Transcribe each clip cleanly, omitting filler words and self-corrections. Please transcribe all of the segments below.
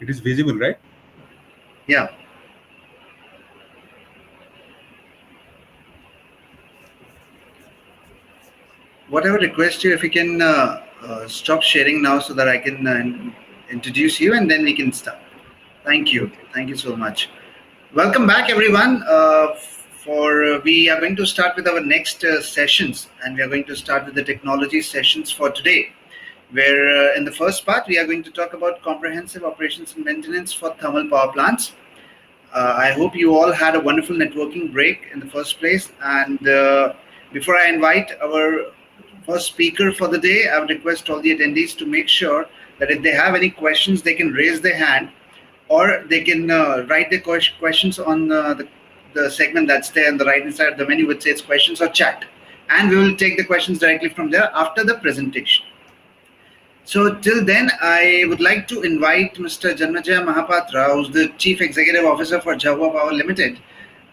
It is visible, right? Yeah. What I would request you, if you can stop sharing now so that I can introduce you and then we can start. Thank you. Okay. Thank you so much. Welcome back, everyone. For We are going to start with our next sessions, and we are going to start with the technology sessions for today. Where in the first part we are going to talk about comprehensive operations and maintenance for thermal power plants. I hope you all had a wonderful networking break in the first place. And before I invite our first speaker for the day, I would request all the attendees to make sure that if they have any questions, they can raise their hand or they can write their questions on the segment that's there on the right hand side of the menu, which says questions or chat. And we will take the questions directly from there after the presentation. So till then, I would like to invite Mr. Janmajaya Mahapatra, who's the Chief Executive Officer for Java Power Limited,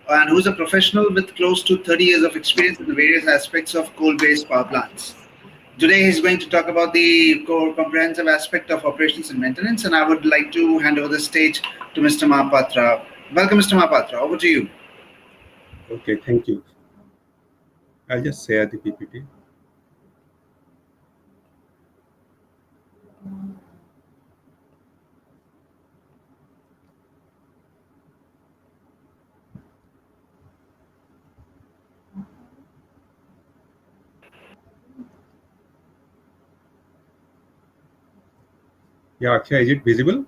and who's a professional with close to 30 years of experience in the various aspects of coal-based power plants. Today, he's going to talk about the core comprehensive aspect of operations and maintenance, and I would like to hand over the stage to Mr. Mahapatra. Welcome, Mr. Mahapatra. Over to you. Okay, thank you. I'll just share the PPT. Yeah, Akshay, is it visible?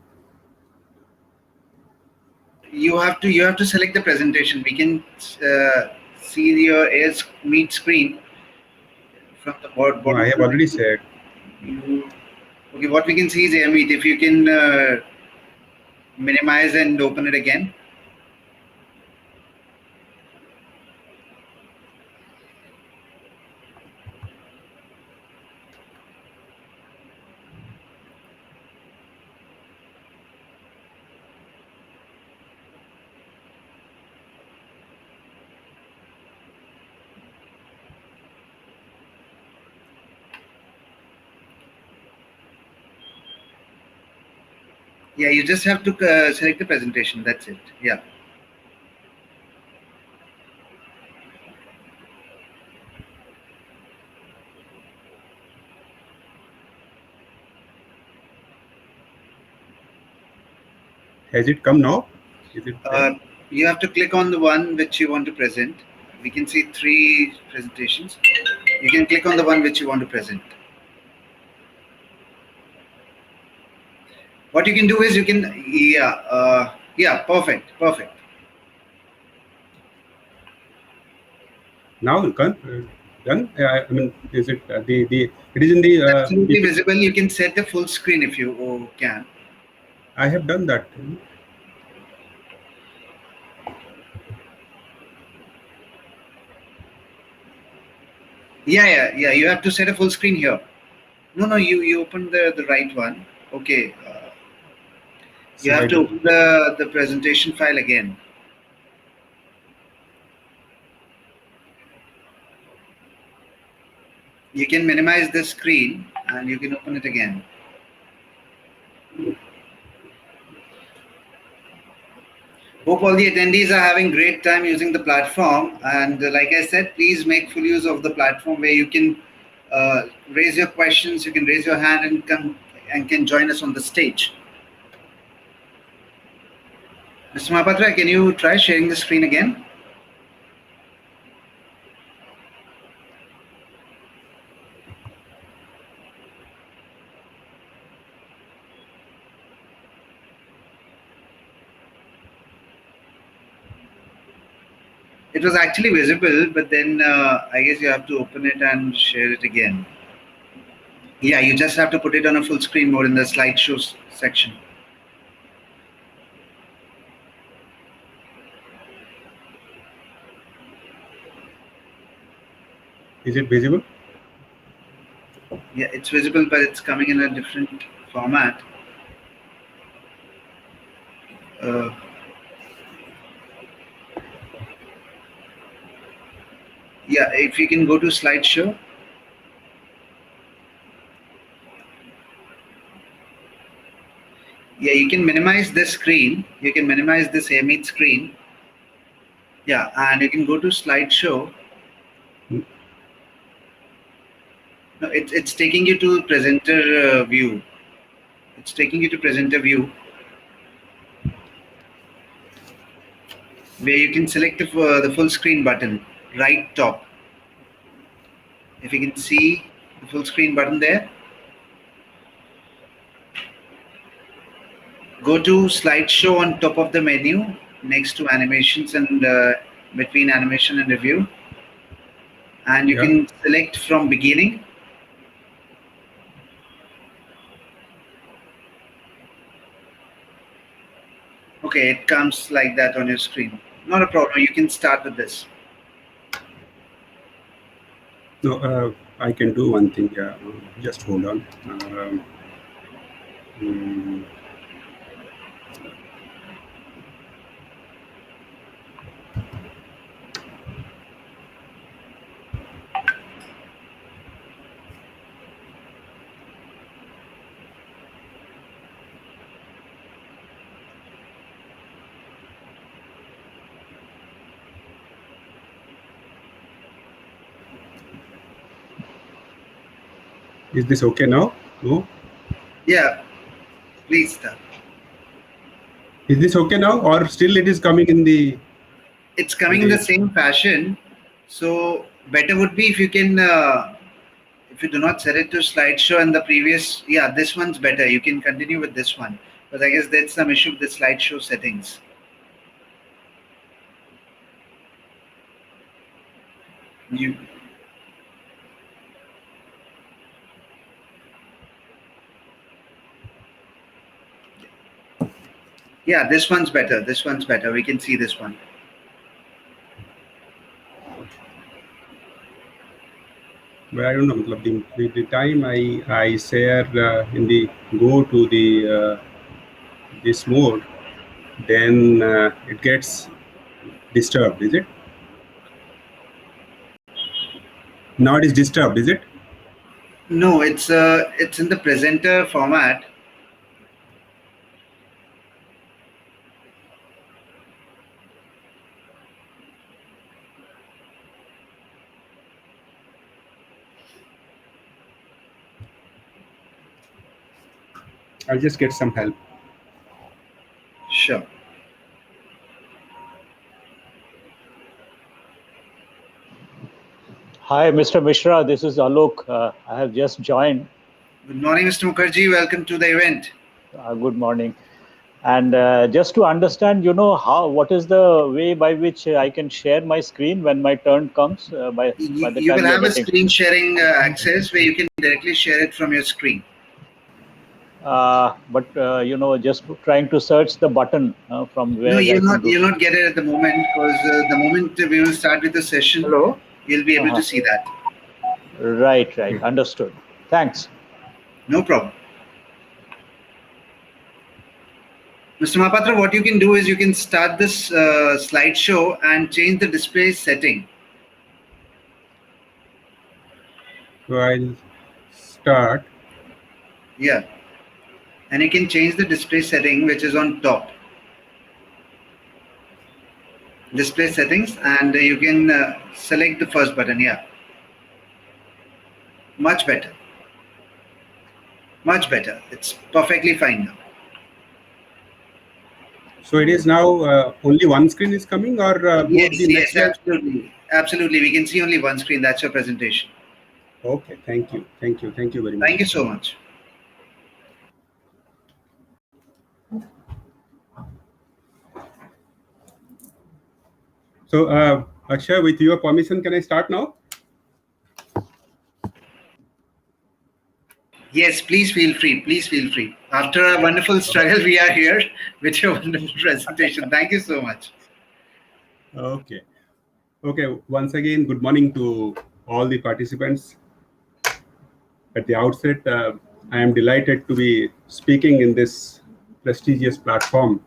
You have to select the presentation. We can see your Airs Meet screen from the board. No, I have already shared. Okay, what we can see is Amit. If you can minimize and open it again. Yeah, you just have to select the presentation. That's it. Yeah. Has it come now? Is it there? You have to click on the one which you want to present. We can see 3 presentations. You can click on the one which you want to present. What you can do is you can, yeah, perfect. Now done? I mean, is it the it is in the Absolutely PPT. visible. You can set the full screen if you can. I have done that. Yeah. You have to set a full screen here. No. You open the right one. Okay. You have to open the presentation file again. You can minimize the screen and you can open it again. Hope all the attendees are having great time using the platform. And like I said, please make full use of the platform where you can raise your questions, you can raise your hand and can join us on the stage. Mr. Mahapatra, can you try sharing the screen again? It was actually visible, but then I guess you have to open it and share it again. Yeah, you just have to put it on a full screen mode in the slideshows section. Is it visible? Yeah, it's visible, but it's coming in a different format. Yeah, if you can go to slideshow. Yeah, you can minimize this screen. You can minimize this AirMeet screen. Yeah, and you can go to slideshow. Hmm. No, it's taking you to presenter view. It's taking you to presenter view, where you can select the full screen button, right top. If you can see the full screen button there, go to slideshow on top of the menu next to animations and between animation and review, and you Yeah. can select from beginning. Okay, it comes like that on your screen. Not a problem. You can start with this. No, I can do one thing. Yeah, just hold on. Mm, is this okay now? No. Yeah, please start. Is this okay now, or still it is coming in the? It's coming in the same fashion. So better would be if you can, if you do not set it to slideshow and the previous, yeah, this one's better. You can continue with this one. But I guess there's some issue with the slideshow settings. You, yeah, this one's better. This one's better. We can see this one. But I don't know. The time I share in the go to the this mode, then it gets disturbed. Is it? Now it is disturbed. Is it? No, it's in the presenter format. I'll just get some help. Sure. Hi, Mr. Mishra. This is Alok. I have just joined. Good morning, Mr. Mukherjee. Welcome to the event. Good morning. And just to understand, what is the way by which I can share my screen when my turn comes? By the You time will we are have a getting. screen sharing access where you can directly share it from your screen. But just trying to search the button from No, where I can do. you'll not get it at the moment, because the moment we will start with the session, Hello. you'll be able Uh-huh. to see that. Right. Understood. Thanks. No problem. Mr. Mahapatra, what you can do is you can start this slideshow and change the display setting. So I'll start. Yeah. And you can change the display setting, which is on top. Display settings, and you can select the first button. Yeah. Much better. Much better. It's perfectly fine now. So it is now only one screen is coming, or both the Yes, next slide? absolutely. Absolutely. We can see only one screen. That's your presentation. Okay, thank you very much. Thank you so much. So Akshay, with your permission, can I start now? Yes, please feel free. Please feel free. After a wonderful struggle, we are here with your wonderful presentation. Thank you so much. Okay. Once again, good morning to all the participants. At the outset, I am delighted to be speaking in this prestigious platform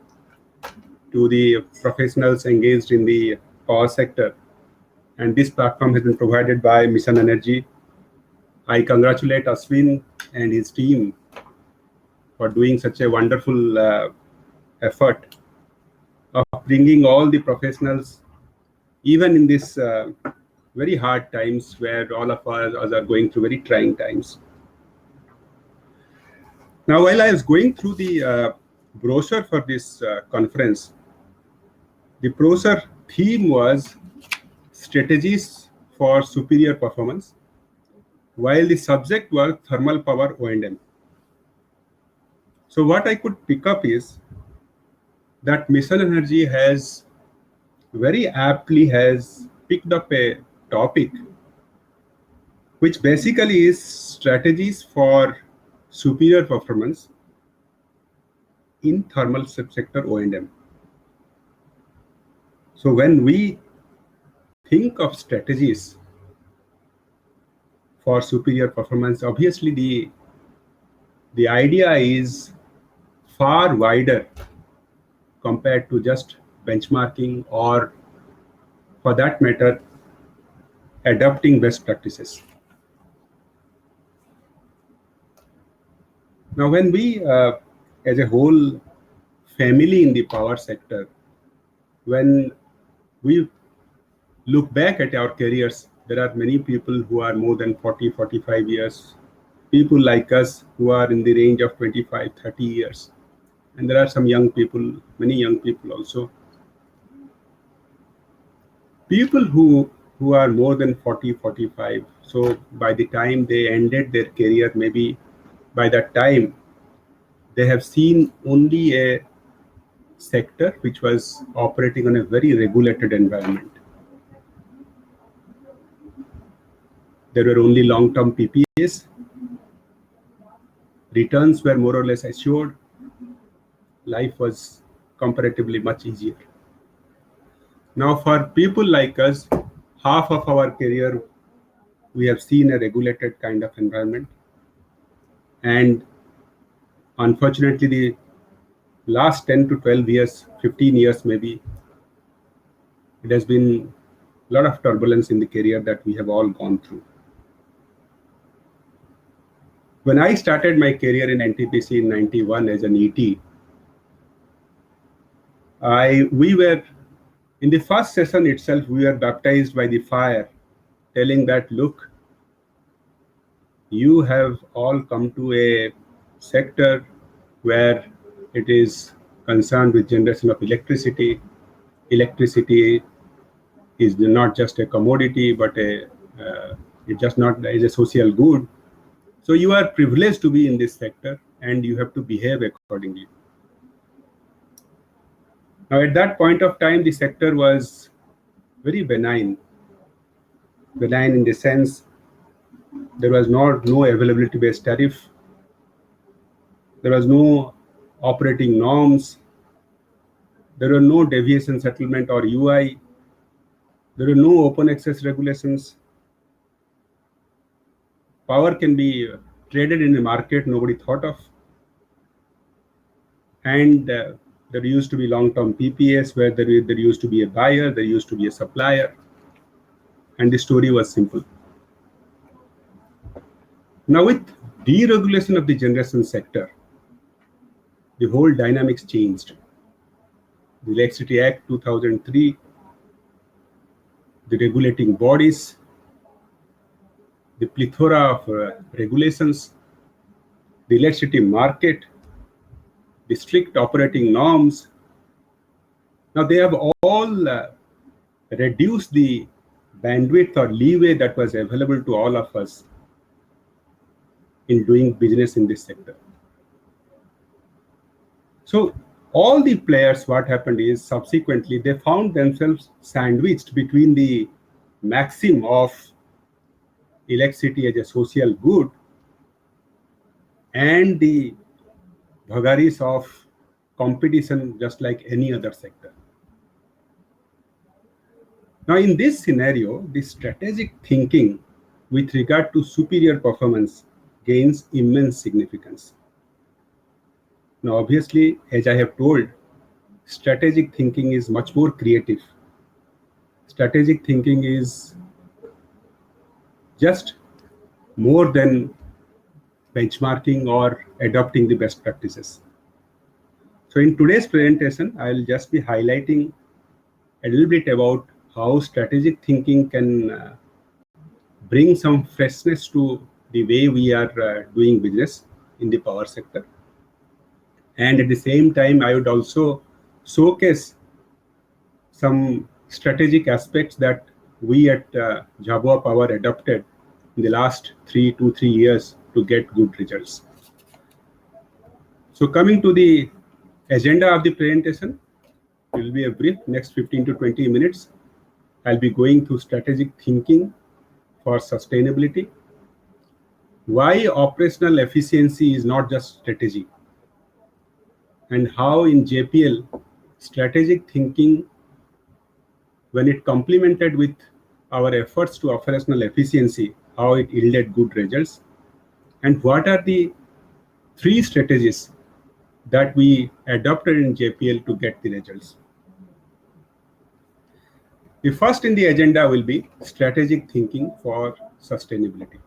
to the professionals engaged in the power sector. And this platform has been provided by Mission Energy. I congratulate Ashwin and his team for doing such a wonderful effort of bringing all the professionals, even in this very hard times where all of us are going through very trying times. Now, while I was going through the brochure for this conference, the brochure theme was strategies for superior performance, while the subject was thermal power O&M. So what I could pick up is that Mission Energy has very aptly has picked up a topic which basically is strategies for superior performance in thermal subsector O&M. So when we think of strategies for superior performance, obviously the idea is far wider compared to just benchmarking or, for that matter, adopting best practices. Now, when we, as a whole family in the power sector, when we look back at our careers, there are many people who are more than 40, 45 years, people like us who are in the range of 25, 30 years. And there are some young people, many young people also. People who are more than 40, 45. So by the time they ended their career, maybe by that time, they have seen only a sector which was operating on a very regulated environment. There were only long-term PPAs. Returns were more or less assured. Life was comparatively much easier. Now, for people like us, half of our career, we have seen a regulated kind of environment. And unfortunately, the last 10 to 12 years, 15 years maybe, it has been a lot of turbulence in the career that we have all gone through. When I started my career in NTPC in 91 as an ET, we were, in the first session itself, we were baptized by the fire, telling that, look, you have all come to a sector where it is concerned with generation of electricity. Electricity is not just a commodity, but it's just not is a social good. So you are privileged to be in this sector and you have to behave accordingly. Now, at that point of time, the sector was very benign. Benign in the sense there was no availability-based tariff. There was no operating norms. There were no deviation settlement or UI. There were no open access regulations. Power can be traded in the market nobody thought of. And there used to be long-term PPAs where there used to be a buyer, there used to be a supplier. And the story was simple. Now, with deregulation of the generation sector, the whole dynamics changed. The Electricity Act 2003, the regulating bodies, the plethora of regulations, the electricity market, the strict operating norms. Now, they have all reduced the bandwidth or leeway that was available to all of us in doing business in this sector. So all the players, what happened is subsequently they found themselves sandwiched between the maxim of electricity as a social good and the vagaries of competition just like any other sector. Now, in this scenario, the strategic thinking with regard to superior performance gains immense significance. Now, obviously, as I have told, strategic thinking is much more creative. Strategic thinking is just more than benchmarking or adopting the best practices. So in today's presentation, I'll just be highlighting a little bit about how strategic thinking can bring some freshness to the way we are doing business in the power sector. And at the same time, I would also showcase some strategic aspects that we at Jhabua Power adopted in the last 3 years to get good results. So coming to the agenda of the presentation, it will be a brief next 15 to 20 minutes. I'll be going through strategic thinking for sustainability, why operational efficiency is not just strategy, and how in JPL strategic thinking, when it complemented with our efforts to operational efficiency, how it yielded good results, and what are the 3 strategies that we adopted in JPL to get the results. The first in the agenda will be strategic thinking for sustainability.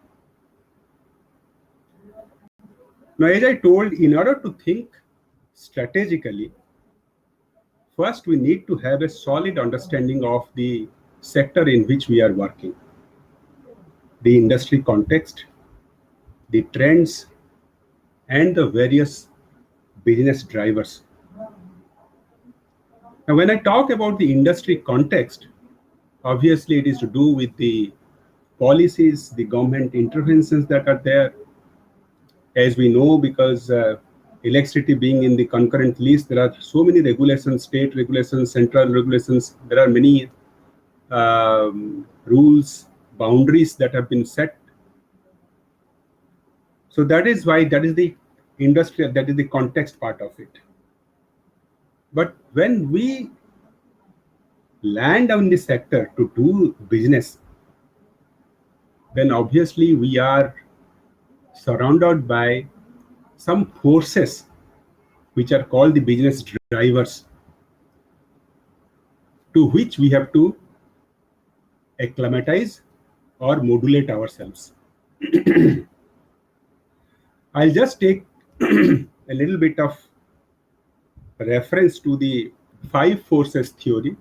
Now, as I told, in order to think strategically, first we need to have a solid understanding of the sector in which we are working, the industry context, the trends, and the various business drivers. Now, when I talk about the industry context, obviously it is to do with the policies, the government interventions that are there. As we know, because electricity being in the concurrent list, there are so many regulations, state regulations, central regulations. There are many rules, boundaries that have been set. So that is why that is the industry, that is the context part of it. But when we land on the sector to do business, then obviously we are surrounded by some forces which are called the business drivers, to which we have to acclimatize or modulate ourselves. I'll just take a little bit of reference to the 5 forces theory.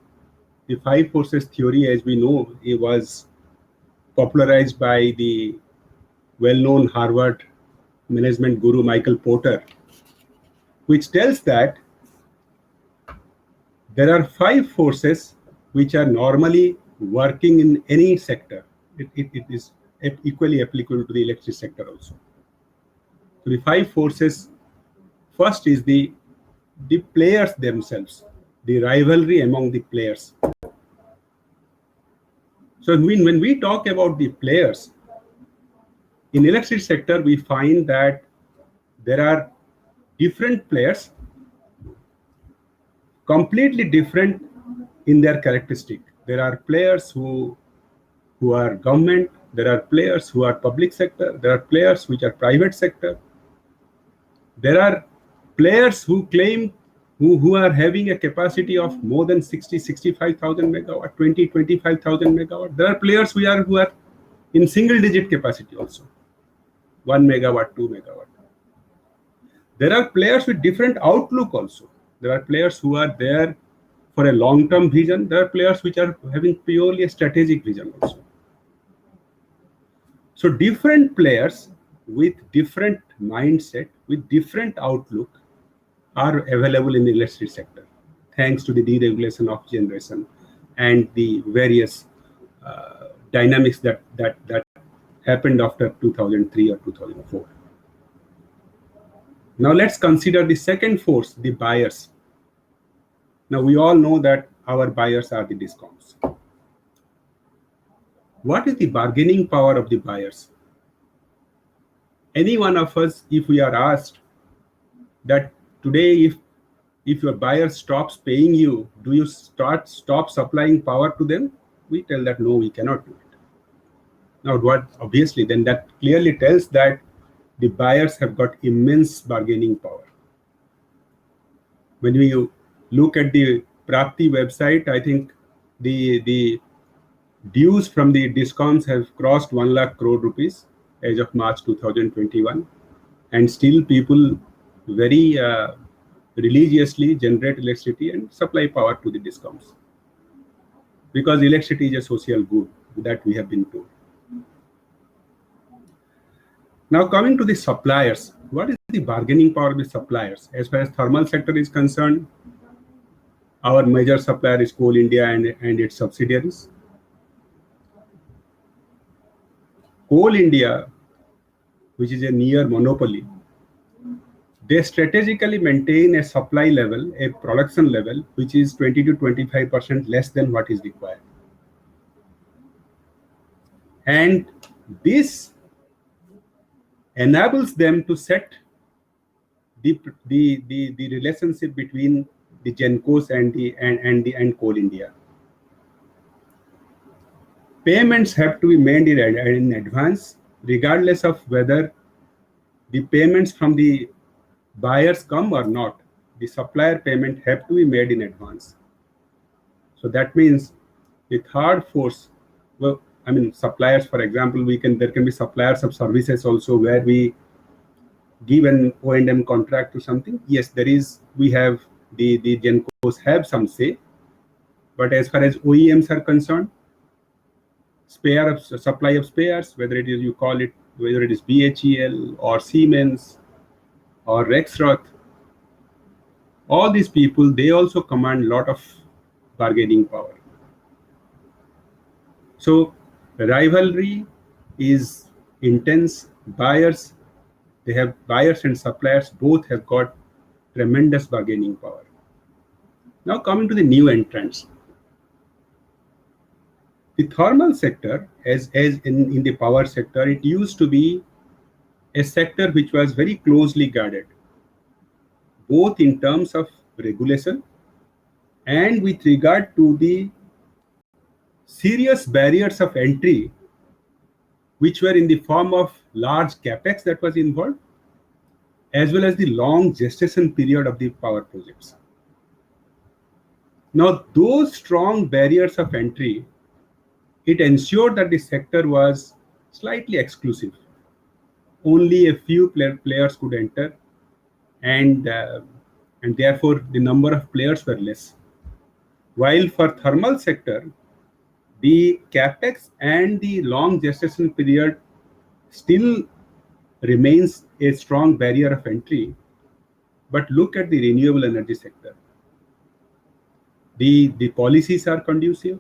The 5 forces theory, as we know, it was popularized by the well-known Harvard management guru Michael Porter, which tells that there are 5 forces which are normally working in any sector. It is equally applicable to the electric sector also. So the 5 forces, first is the players themselves, the rivalry among the players. So when we talk about the players, in electric sector, we find that there are different players, completely different in their characteristic. There are players who are government, there are players who are public sector, there are players which are private sector. There are players who claim, who are having a capacity of more than 65,000 megawatt, 25,000 megawatt. There are players who are in single digit capacity also, 1 megawatt, 2 megawatt. There are players with different outlook also. There are players who are there for a long-term vision. There are players which are having purely a strategic vision also. So different players with different mindset, with different outlook are available in the electric sector, thanks to the deregulation of generation and the various dynamics that happened after 2003 or 2004. Now let's consider the second force, the buyers. Now we all know that our buyers are the DISCOMs. What is the bargaining power of the buyers? Any one of us, if we are asked that today, if your buyer stops paying you, do you stop supplying power to them? We tell that no, we cannot do it. Now, obviously, then that clearly tells that the buyers have got immense bargaining power. When we look at the Prapti website, I think the dues from the DISCOMs have crossed 1 lakh crore rupees as of March 2021. and still people very religiously generate electricity and supply power to the discoms, because electricity is a social good that we have been told. Now coming to the suppliers, what is the bargaining power of the suppliers? As far as thermal sector is concerned, our major supplier is Coal India and its subsidiaries. Coal India, which is a near monopoly, they strategically maintain a supply level, a production level, which is 20 to 25% less than what is required. And this enables them to set the relationship between the Gencos and Coal India. Payments have to be made in advance, regardless of whether the payments from the buyers come or not. The supplier payment have to be made in advance. So that means the third force, well, I mean, suppliers, for example, there can be suppliers of services also, where we give an O&M contract to something. Yes, we have the Gencos have some say, but as far as OEMs are concerned, supply of spares, whether it is BHEL or Siemens or Rexroth, all these people, they also command a lot of bargaining power. So rivalry is intense. Buyers and suppliers both have got tremendous bargaining power. Now coming to the new entrants. The thermal sector, as in the power sector, it used to be a sector which was very closely guarded, both in terms of regulation and with regard to the serious barriers of entry, which were in the form of large capex that was involved, as well as the long gestation period of the power projects. Now, those strong barriers of entry, it ensured that the sector was slightly exclusive. Only a few players could enter, and therefore the number of players were less. While for thermal sector, the capex and the long gestation period still remains a strong barrier of entry. But look at the renewable energy sector. The policies are conducive.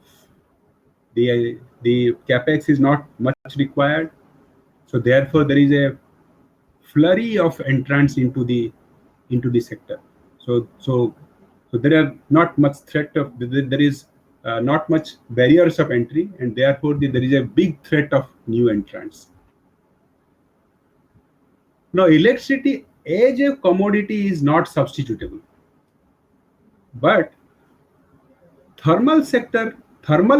The capex is not much required, so therefore there is a flurry of entrants into the sector. So there are not much there is not much barriers of entry, and therefore there is a big threat of new entrants. Now, electricity as a commodity is not substitutable, but thermal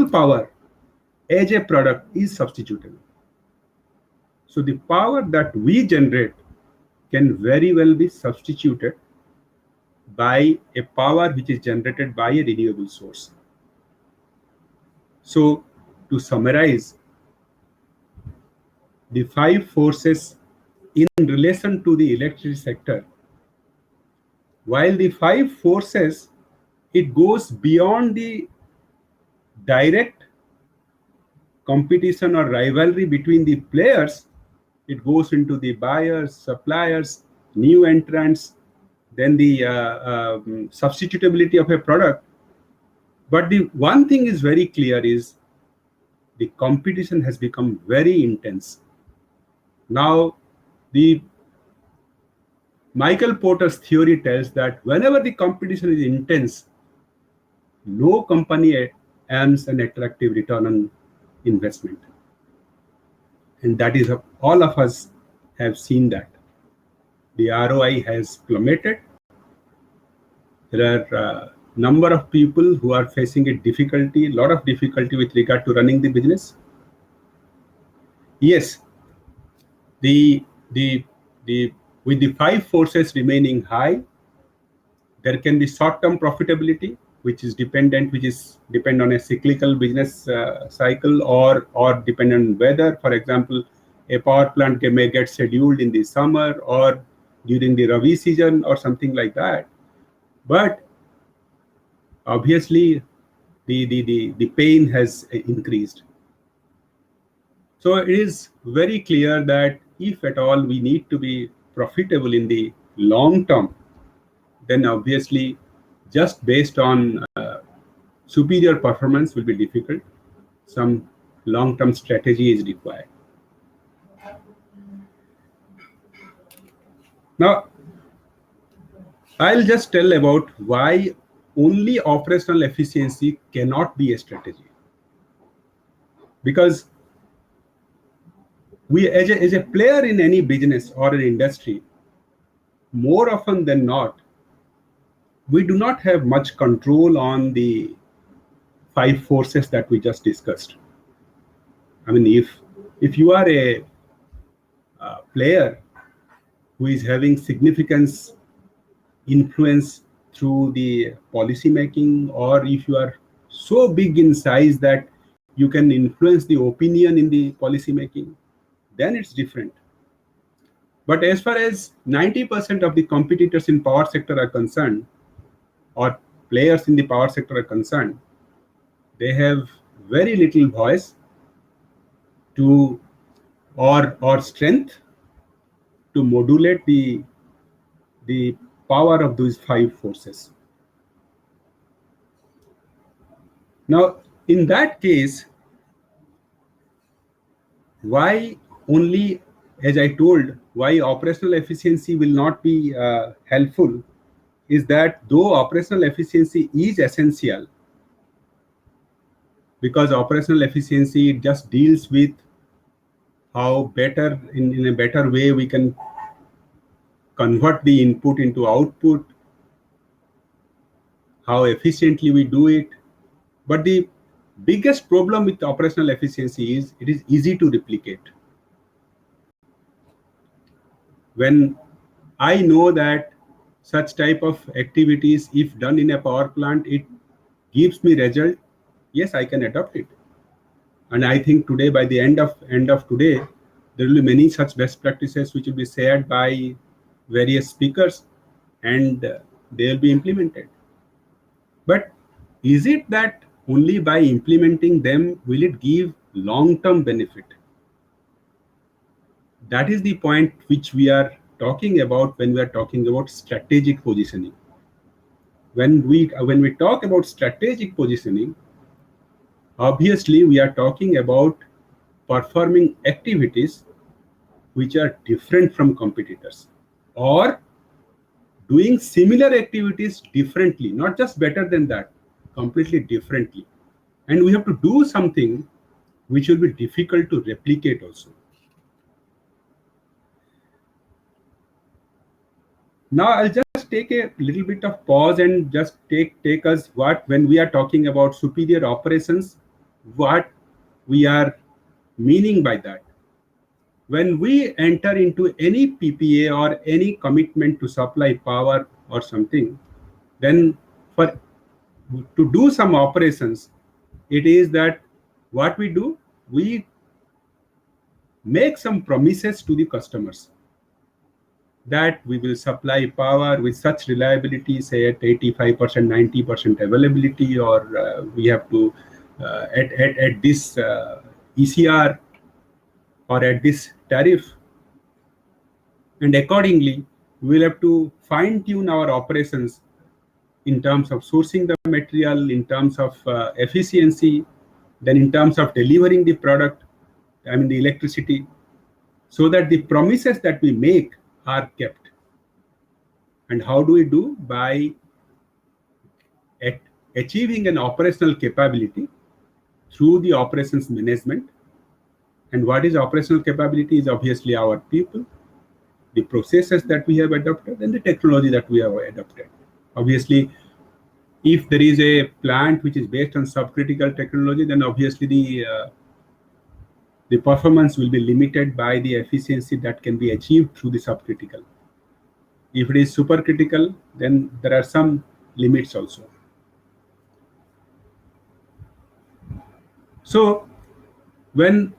power as a product is substitutable. So the power that we generate can very well be substituted by a power which is generated by a renewable source. So to summarize, the 5 forces in relation to the electricity sector, while the 5 forces, it goes beyond the direct competition or rivalry between the players. It goes into the buyers, suppliers, new entrants, then the substitutability of a product. But the one thing is very clear is the competition has become very intense. Now, the Michael Porter's theory tells that whenever the competition is intense, no company earns an attractive return on investment. And that is, all of us have seen that. The ROI has plummeted. There are a number of people who are facing a lot of difficulty with regard to running the business. Yes, with the 5 forces remaining high, there can be short-term profitability, which depend on a cyclical business cycle, or depend on weather. For example, a power plant may get scheduled in the summer or during the Rabi season or something like that. But obviously, the pain has increased. So it is very clear that if at all we need to be profitable in the long term, then obviously just based on superior performance will be difficult. Some long-term strategy is required. Now, I'll just tell about why only operational efficiency cannot be a strategy. Because we, as a player in any business or an industry, more often than not, we do not have much control on the 5 forces that we just discussed. I mean, if you are a player who is having significant influence through the policy making, or if you are so big in size that you can influence the opinion in the policy making, then it's different. But as far as 90% of the competitors in power sector are concerned, or players in the power sector are concerned, they have very little voice to or strength to modulate the power of those 5 forces. Now, in that case, why only, as I told, why operational efficiency will not be helpful is that though operational efficiency is essential, because operational efficiency just deals with how better, in a better way, we can convert the input into output, how efficiently we do it. But the biggest problem with operational efficiency is it is easy to replicate. When I know that such type of activities, if done in a power plant, it gives me result, yes, I can adopt it. And I think today, by the end of today, there will be many such best practices which will be shared by various speakers, and they will be implemented. But is it that only by implementing them will it give long-term benefit? That is the point which we are talking about when we are talking about strategic positioning. When we talk about strategic positioning, obviously we are talking about performing activities which are different from competitors, or doing similar activities differently, not just better than that, completely differently. And we have to do something which will be difficult to replicate also. Now I'll just take a little bit of pause and just take us when we are talking about superior operations, what we are meaning by that. When we enter into any PPA or any commitment to supply power or something, then to do some operations, it is that what we do, we make some promises to the customers that we will supply power with such reliability, say at 85%, 90% availability, or we have to at this ECR or at this tariff. And accordingly, we will have to fine tune our operations in terms of sourcing the material, in terms of efficiency, then in terms of delivering the product, I mean the electricity, so that the promises that we make are kept. And how do we do? By achieving an operational capability through the operations management. And what is operational capability is obviously our people, the processes that we have adopted, and the technology that we have adopted. Obviously, if there is a plant which is based on subcritical technology, then obviously the performance will be limited by the efficiency that can be achieved through the subcritical. If it is supercritical, then there are some limits also. So when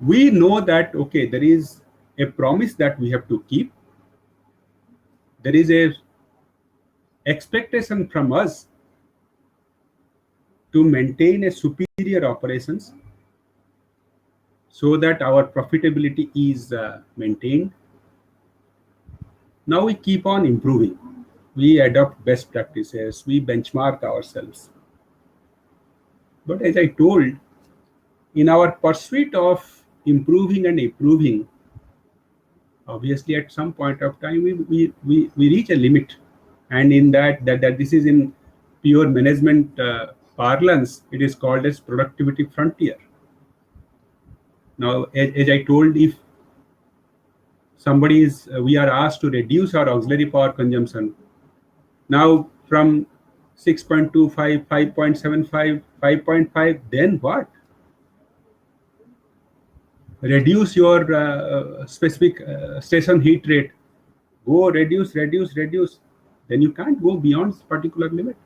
we know that, okay, there is a promise that we have to keep. There is a expectation from us to maintain a superior operations so that our profitability is maintained. Now we keep on improving. We adopt best practices. We benchmark ourselves. But as I told, in our pursuit of improving and improving, obviously at some point of time we reach a limit, and in that this is in pure management parlance, it is called as productivity frontier. Now, as I told, if somebody is we are asked to reduce our auxiliary power consumption now from 6.25, 5.75, 5.5, then what? Reduce your specific station heat rate. Go reduce. Then you can't go beyond this particular limit.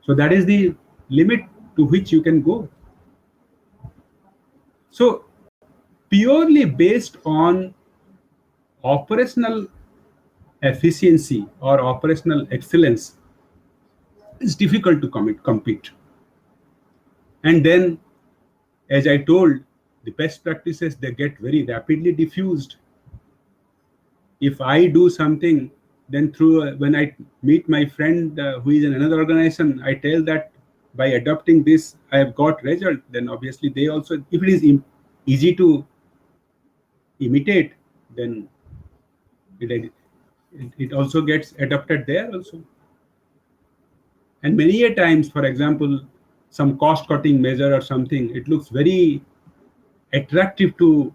So that is the limit to which you can go. So purely based on operational efficiency or operational excellence, it's difficult to compete. And then, as I told, the best practices, they get very rapidly diffused. If I do something, then when I meet my friend who is in another organization, I tell that by adopting this, I have got result. Then obviously they also, if it is easy to imitate, then it also gets adopted there also. And many a times, for example, some cost-cutting measure or something, it looks very attractive to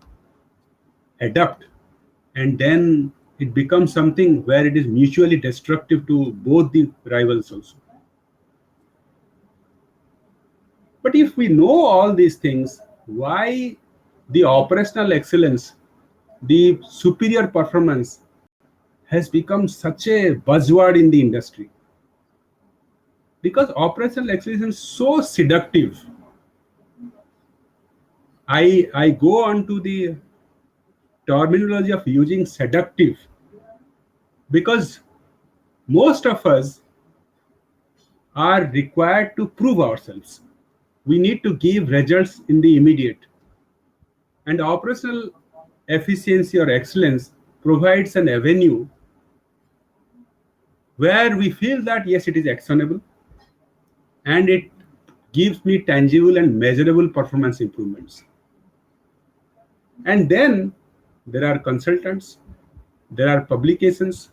adopt, and then it becomes something where it is mutually destructive to both the rivals also. But if we know all these things, why the operational excellence, the superior performance has become such a buzzword in the industry? Because operational excellence is so seductive. I go on to the terminology of using seductive because most of us are required to prove ourselves. We need to give results in the immediate. And operational efficiency or excellence provides an avenue where we feel that, yes, it is actionable and it gives me tangible and measurable performance improvements. And then there are consultants, there are publications,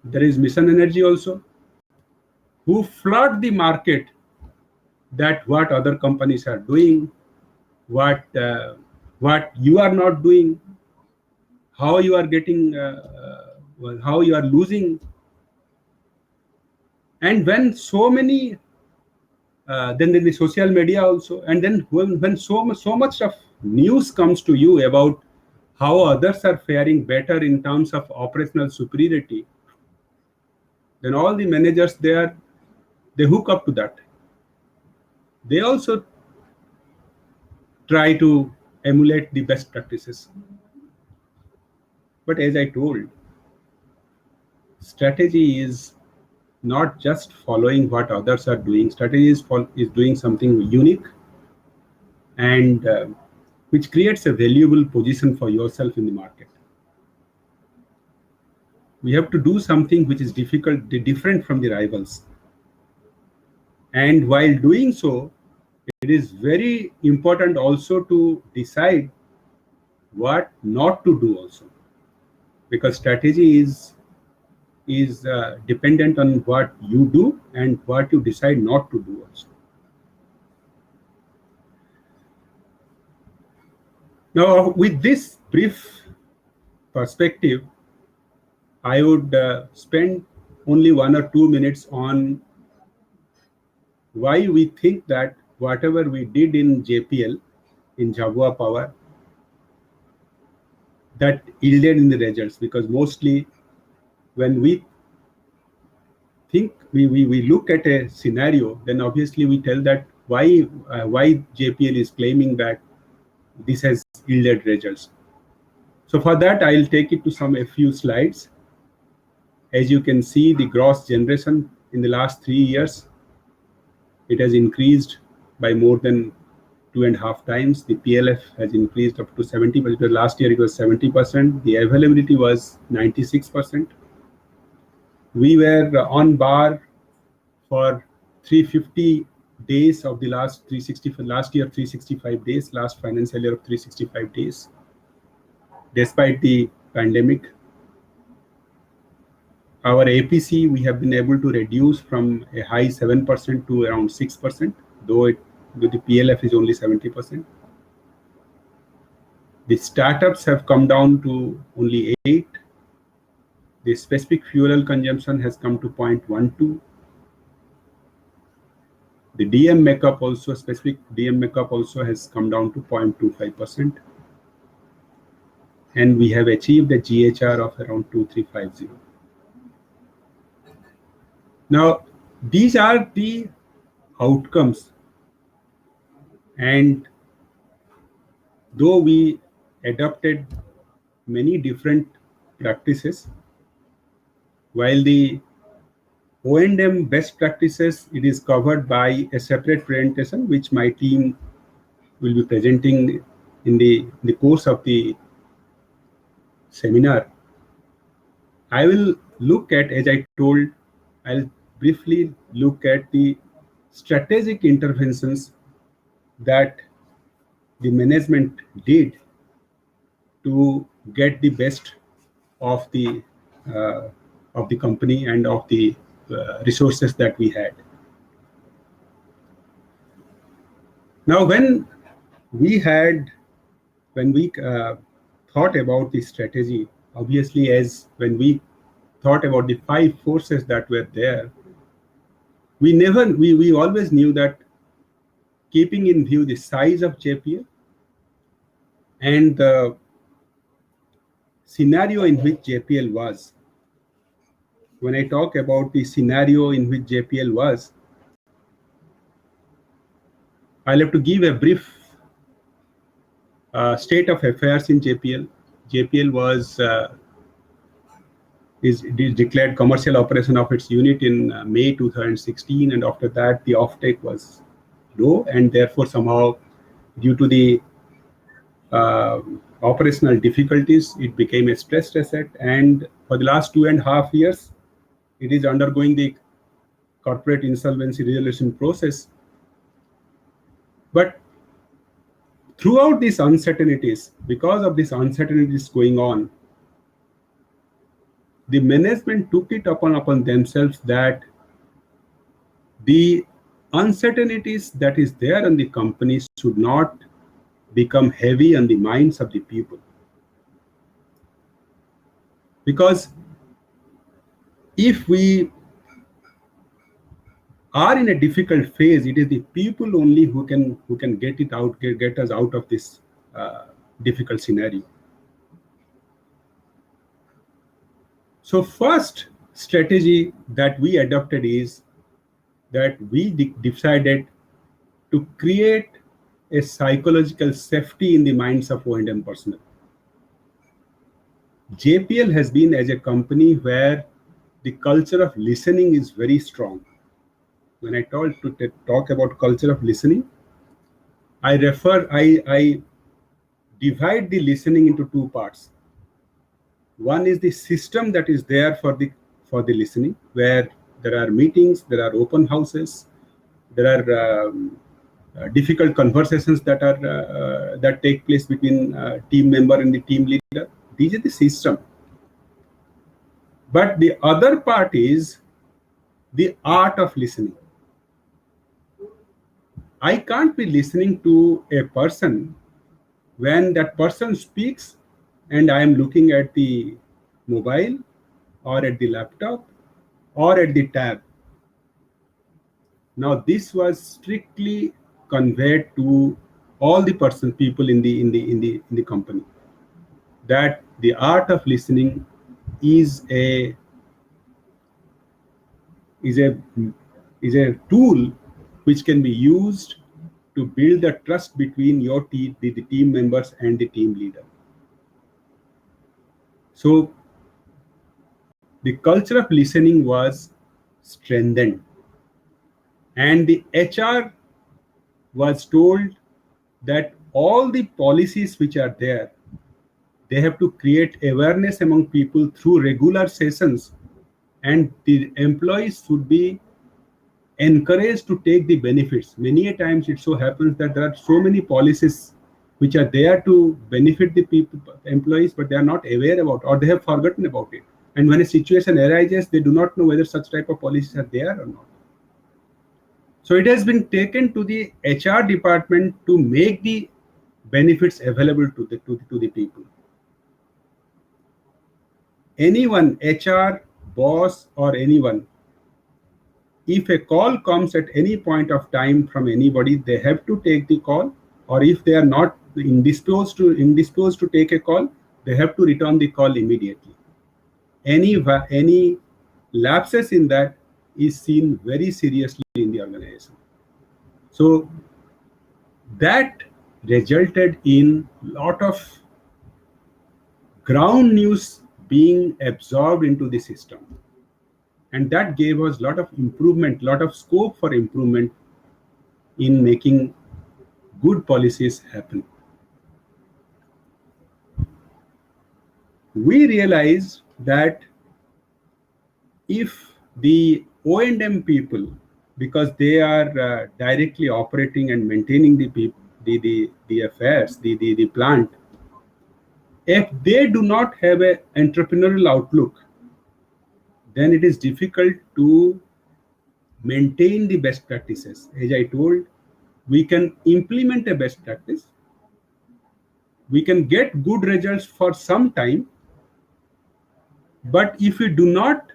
there is Mission Energy also, who flood the market that what other companies are doing, what you are not doing, how you are getting, how you are losing. And when so many, then the social media also, and then when so much of news comes to you about how others are faring better in terms of operational superiority, then all the managers they hook up to that. They also try to emulate the best practices. But as I told, strategy is not just following what others are doing. Strategy is doing something unique and which creates a valuable position for yourself in the market. We have to do something which is different from the rivals. And while doing so, it is very important also to decide what not to do also, because strategy is dependent on what you do and what you decide not to do also. Now, with this brief perspective, I would spend only 1 or 2 minutes on why we think that whatever we did in JPL, in Jhabua Power, that yielded in the results. Because mostly when we think, we look at a scenario, then obviously we tell that why JPL is claiming that this has yielded results. So for that, I'll take it to a few slides. As you can see, the gross generation in the last 3 years, it has increased by more than 2.5 times. The PLF has increased up to 70%. Last year it was 70%. The availability was 96%. We were on bar for 350 days of the last 365. Last year 365 days. Last financial year of 365 days. Despite the pandemic, our APC we have been able to reduce from a high 7% to around 6%, though the PLF is only 70%. The startups have come down to only 8. The specific fuel consumption has come to 0.12. The DM makeup also, specific DM makeup also has come down to 0.25%. And we have achieved a GHR of around 2350. Now, these are the outcomes. And though we adopted many different practices, while the O&M best practices, it is covered by a separate presentation, which my team will be presenting in the course of the seminar. I will look at, as I told, I'll briefly look at the strategic interventions that the management did to get the best of the company and of the resources that we had. Now, when we thought about the strategy, obviously, as when we thought about the 5 forces that were there, we always knew that keeping in view the size of JPL and the scenario in which JPL was. When I talk about the scenario in which JPL was, I'll have to give a brief state of affairs in JPL. JPL is declared commercial operation of its unit in May 2016, and after that the offtake was low, and therefore somehow due to the operational difficulties, it became a stressed asset, and for the last 2.5 years, it is undergoing the corporate insolvency resolution process. But throughout these uncertainties, because of these uncertainties going on, the management took it upon themselves that the uncertainties that is there in the company should not become heavy on the minds of the people. Because if we are in a difficult phase, it is the people only who can get us out of this difficult scenario. So first strategy that we adopted is that we decided to create a psychological safety in the minds of O&M personnel. JPL has been as a company where the culture of listening is very strong. When I talk about culture of listening, I divide the listening into 2 parts. One is the system that is there for the listening, where there are meetings, there are open houses, there are difficult conversations that take place between team member and the team leader. These are the system. But the other part is the art of listening. I can't be listening to a person when that person speaks and I am looking at the mobile or at the laptop or at the tab. Now, this was strictly conveyed to all the people in the company, that the art of listening is a tool which can be used to build the trust between your team, the team members and the team leader. So the culture of listening was strengthened, and the HR was told that all the policies which are there, they have to create awareness among people through regular sessions, and the employees should be encouraged to take the benefits. Many a times it so happens that there are so many policies which are there to benefit the people, employees, but they are not aware about, or they have forgotten about it. And when a situation arises, they do not know whether such type of policies are there or not. So it has been taken to the HR department to make the benefits available to the people. Anyone, HR, boss, or anyone, if a call comes at any point of time from anybody, they have to take the call, or if they are not indisposed to take a call, they have to return the call immediately. Any lapses in that is seen very seriously in the organization. So that resulted in a lot of ground news being absorbed into the system. And that gave us a lot of improvement, lot of scope for improvement in making good policies happen. We realized that if the O&M people, because they are directly operating and maintaining the affairs, the plant, if they do not have an entrepreneurial outlook, then it is difficult to maintain the best practices. As I told, we can implement a best practice, we can get good results for some time, but if we do not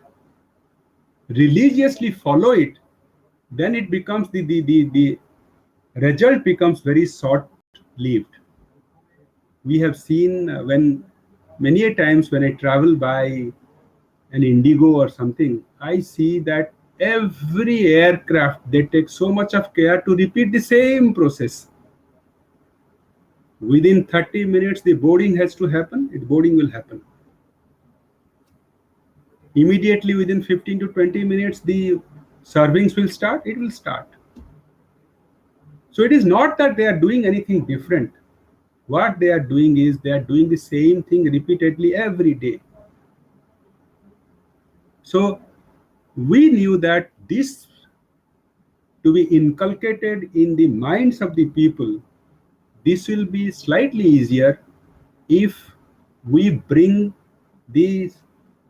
religiously follow it, then it becomes the result becomes very short-lived. We have seen when many a times when I travel by an Indigo or something, I see that every aircraft, they take so much of care to repeat the same process. Within 30 minutes, the boarding has to happen, boarding will happen. Immediately within 15 to 20 minutes, the servings will start, it will start. So it is not that they are doing anything different. What they are doing is they are doing the same thing repeatedly every day. So we knew that this to be inculcated in the minds of the people, this will be slightly easier if we bring the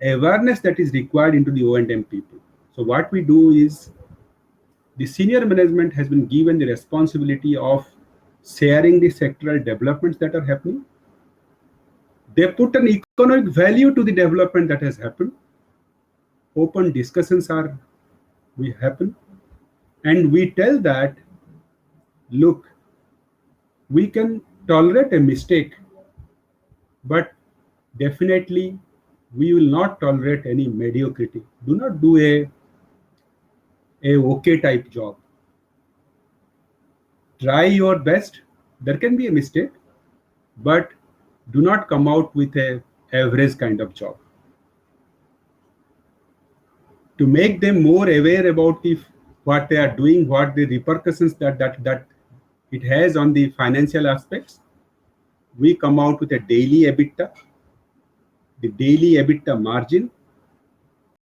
awareness that is required into the O&M people. So what we do is the senior management has been given the responsibility of sharing the sectoral developments that are happening. They put an economic value to the development that has happened. Open discussions we happen, and we tell that, look, we can tolerate a mistake, but definitely we will not tolerate any mediocrity. Do not do a okay type job. Try your best. There can be a mistake, but do not come out with a average kind of job. To make them more aware about what they are doing, what the repercussions that it has on the financial aspects, we come out with a daily EBITDA, the daily EBITDA margin.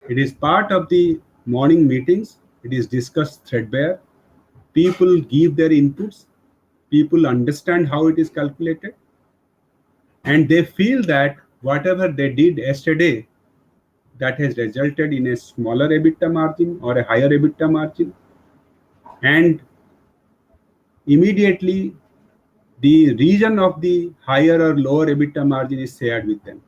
It is part of the morning meetings. It is discussed threadbare. People give their inputs. People understand how it is calculated. And they feel that whatever they did yesterday, that has resulted in a smaller EBITDA margin or a higher EBITDA margin. And immediately the reason of the higher or lower EBITDA margin is shared with them.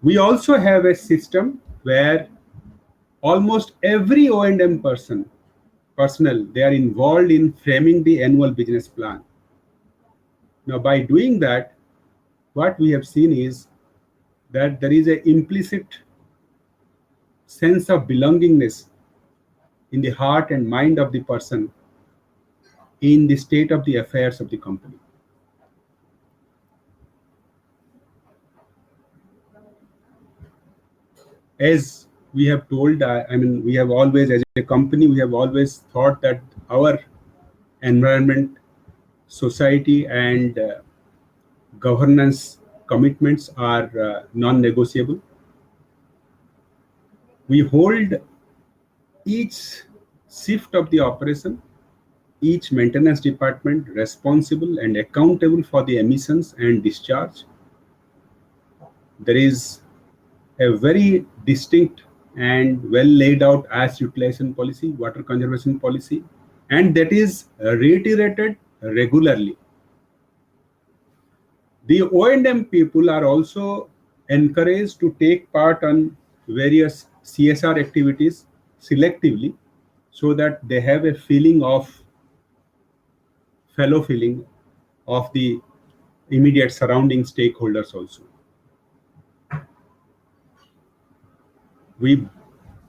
We also have a system where almost every O&M personnel, they are involved in framing the annual business plan. Now, by doing that, what we have seen is that there is an implicit sense of belongingness in the heart and mind of the person in the state of the affairs of the company. As we have told, we have always, as a company, we have always thought that our environment, society, and governance commitments are non-negotiable. We hold each shift of the operation, each maintenance department responsible and accountable for the emissions and discharge. There is a very distinct and well laid out ash utilization policy, water conservation policy, and that is reiterated regularly. The O&M people are also encouraged to take part on various CSR activities selectively so that they have a feeling of fellow feeling of the immediate surrounding stakeholders also. We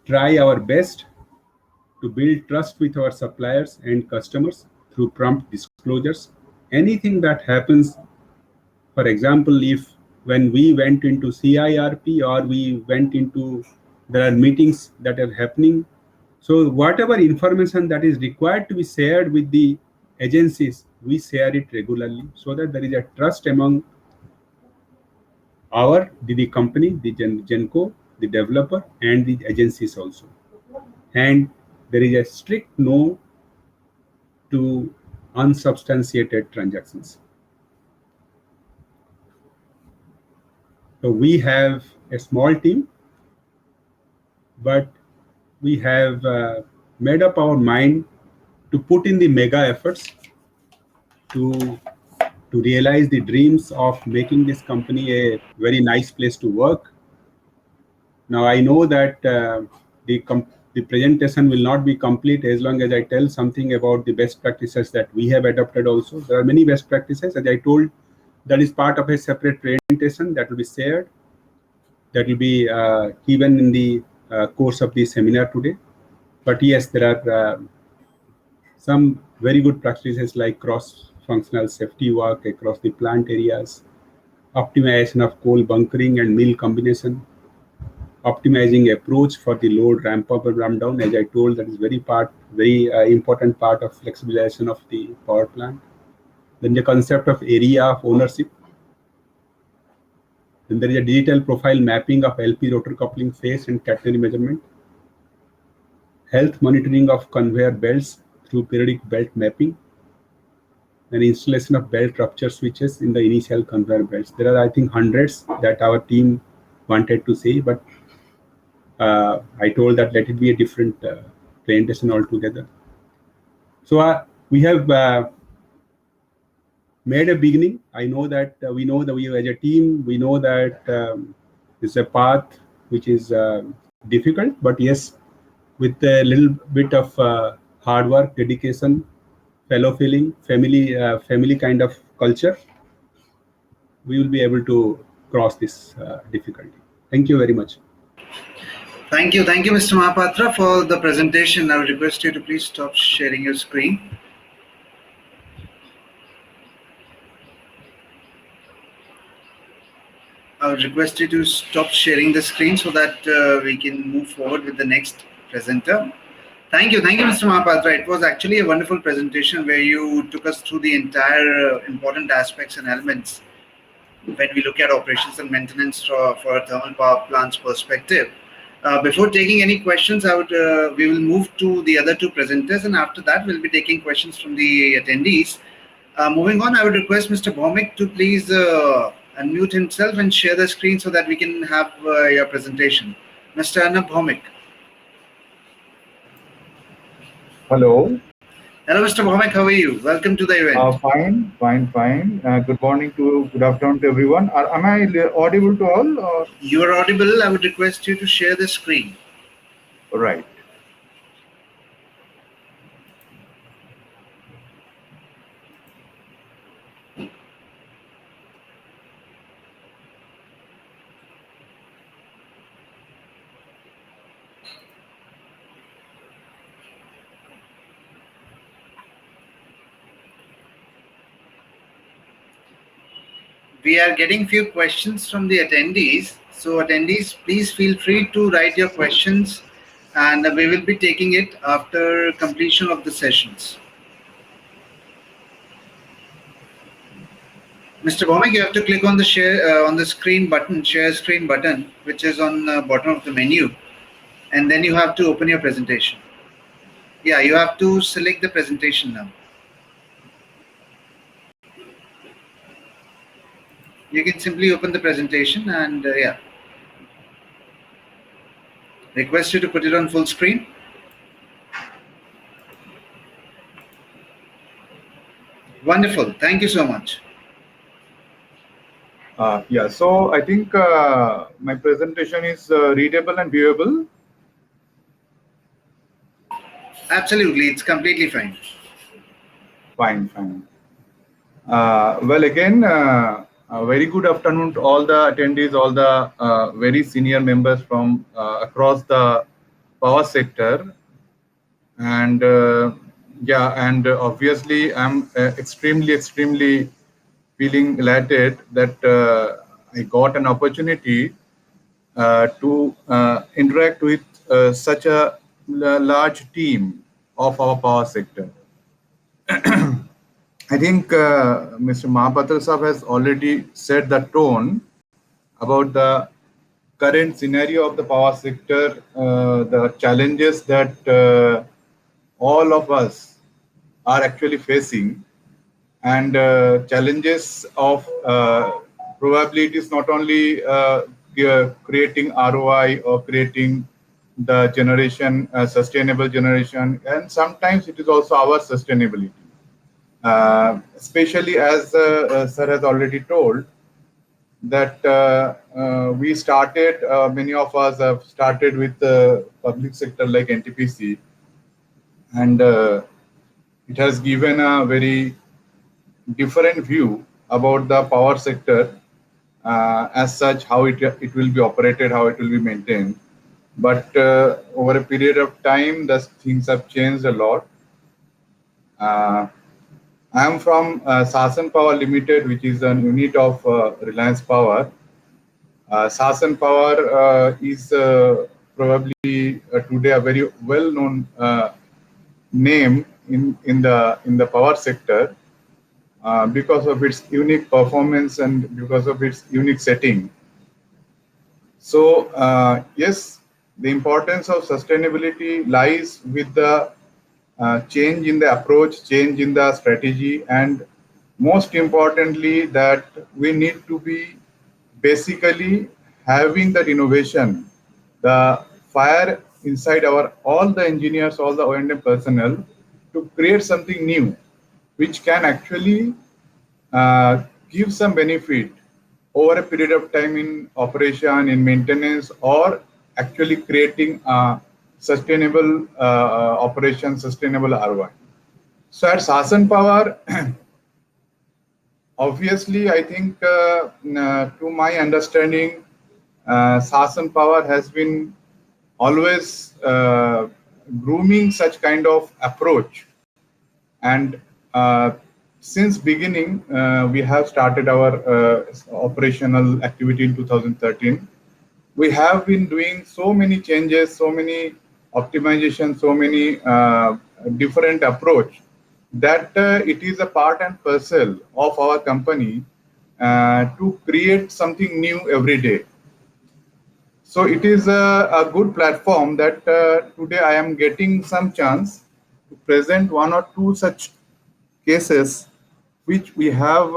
try our best to build trust with our suppliers and customers through prompt disclosures. Anything that happens, for example, if when we went into CIRP or we went into, there are meetings that are happening. So whatever information that is required to be shared with the agencies, we share it regularly so that there is a trust among the company, the Genco, the developer, and the agencies also. And there is a strict no to unsubstantiated transactions. So we have a small team, but we have made up our mind to put in the mega efforts to realize the dreams of making this company a very nice place to work. Now I know that the presentation will not be complete as long as I tell something about the best practices that we have adopted also. There are many best practices, as I told, that is part of a separate presentation that will be shared, that will be given in the course of the seminar today. But yes, there are some very good practices like cross-functional safety work across the plant areas, optimization of coal bunkering and mill combination, optimizing approach for the load ramp up and ramp down. As I told, that is very important part of flexibilization of the power plant. Then the concept of area of ownership. Then there is a digital profile mapping of LP rotor coupling phase and catenary measurement. Health monitoring of conveyor belts through periodic belt mapping. And installation of belt rupture switches in the initial conveyor belts. There are, I think, hundreds that our team wanted to say, but I told that let it be a different presentation altogether. So we have made a beginning. I know that we know that we as a team, we know that it's a path which is difficult, but yes, with a little bit of hard work, dedication, fellow feeling, family kind of culture, we will be able to cross this difficulty. Thank you very much. Thank you, Mr. Mahapatra, for the presentation. I would request you to please stop sharing your screen. I would request you to stop sharing the screen so that we can move forward with the next presenter. Thank you, Mr. Mahapatra. It was actually a wonderful presentation where you took us through the entire important aspects and elements when we look at operations and maintenance for a thermal power plant's perspective. Before taking any questions, we will move to the other two presenters, and after that, we'll be taking questions from the attendees. Moving on, I would request Mr. Bhaumik to please unmute himself and share the screen so that we can have your presentation. Mr. Arnab Bhaumik. Hello. Hello, Mr. Bhaumik. How are you? Welcome to the event. Fine. Good afternoon to everyone. Am I audible to all? Or? You are audible. I would request you to share the screen. Right. we are getting few questions from the attendees. So attendees, please feel free to write your questions, and we will be taking it after completion of the sessions. Mr. Bhomik, you have to click on the share on the screen button, share screen button, which is on the bottom of the menu, and then you have to open your presentation. Yeah, you have to select the presentation now. You can simply open the presentation and yeah. Request you to put it on full screen. Wonderful. Thank you so much. Yeah, so I think my presentation is readable and viewable. Absolutely, it's completely fine. Fine, fine. Well, again, a very good afternoon to all the attendees, all the very senior members from across the power sector. And yeah, and obviously, I'm extremely feeling elated that I got an opportunity to interact with such a large team of our power sector. I think Mr. Mahapatra Sahab has already set the tone about the current scenario of the power sector, the challenges that all of us are actually facing, and challenges of probably it is not only creating ROI or creating the generation, sustainable generation, and sometimes it is also our sustainability. Especially as Sir has already told, that we started, many of us have started with the public sector like NTPC, and it has given a very different view about the power sector as such, how it will be operated, how it will be maintained. But over a period of time, the things have changed a lot. I am from Sasan Power Limited, which is a unit of Reliance Power. Sasan Power is probably today a very well-known name in the power sector because of its unique performance and because of its unique setting. So yes, the importance of sustainability lies with the change in the approach, change in the strategy, and most importantly, that we need to be basically having that innovation, the fire inside our all the engineers, all the O&M personnel, to create something new, which can actually give some benefit over a period of time in operation, in maintenance, or actually creating a sustainable operation, sustainable ROI. So at Sasan Power, obviously, I think to my understanding, Sasan Power has been always grooming such kind of approach. And since beginning, we have started our operational activity in 2013. We have been doing so many changes, so many optimization, so many different approach that it is a part and parcel of our company to create something new every day. So it is a good platform that today I am getting some chance to present one or two such cases which we have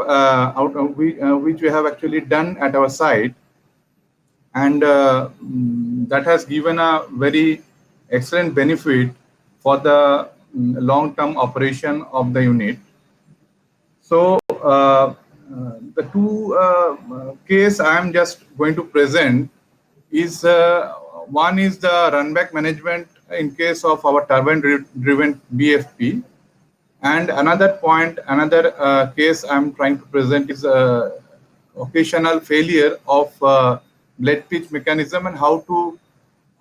which we have actually done at our site, and that has given a very excellent benefit for the long-term operation of the unit. So the two case I am just going to present is one is the runback management in case of our turbine-driven BFP, and another point, another case I'm trying to present is occasional failure of blade pitch mechanism and how to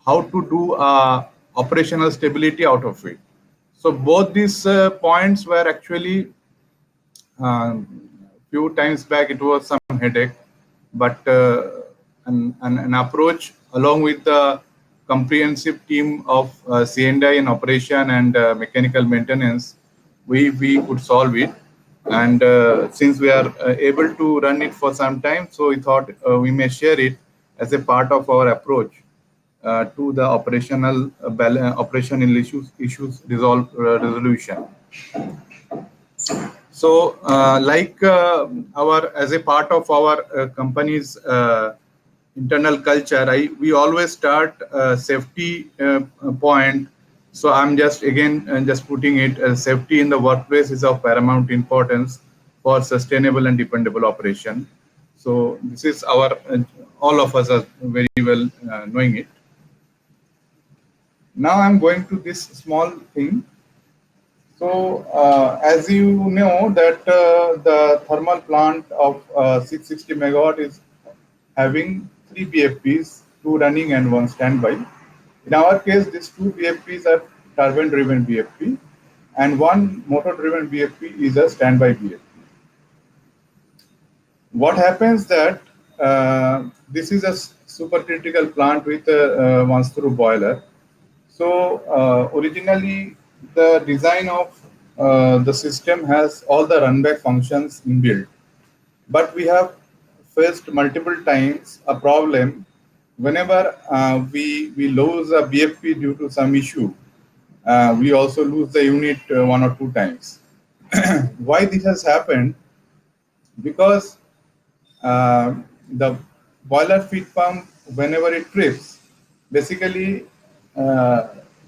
do operational stability out of it. So both these points were actually Few times back, it was some headache, but an approach along with the comprehensive team of C&I in operation and mechanical maintenance, we could solve it. And since we are able to run it for some time, so we thought we may share it as a part of our approach to the operational issues resolution. So, as a part of our company's internal culture, we always start safety point. So I'm just putting it as safety in the workplace is of paramount importance for sustainable and dependable operation. So this is our all of us are very well knowing it. Now I'm going to this small thing. So, as you know that the thermal plant of 660 megawatt is having 3 BFPs, 2 running and 1 standby. In our case, these 2 BFPs are turbine-driven BFP and 1 motor-driven BFP is a standby BFP. What happens that this is a supercritical plant with a once-through boiler. So, originally, the design of the system has all the runback functions inbuilt, but we have faced multiple times a problem whenever we lose a BFP due to some issue. We also lose the unit 1 or 2 times. Why this has happened? Because the boiler feed pump, whenever it trips, basically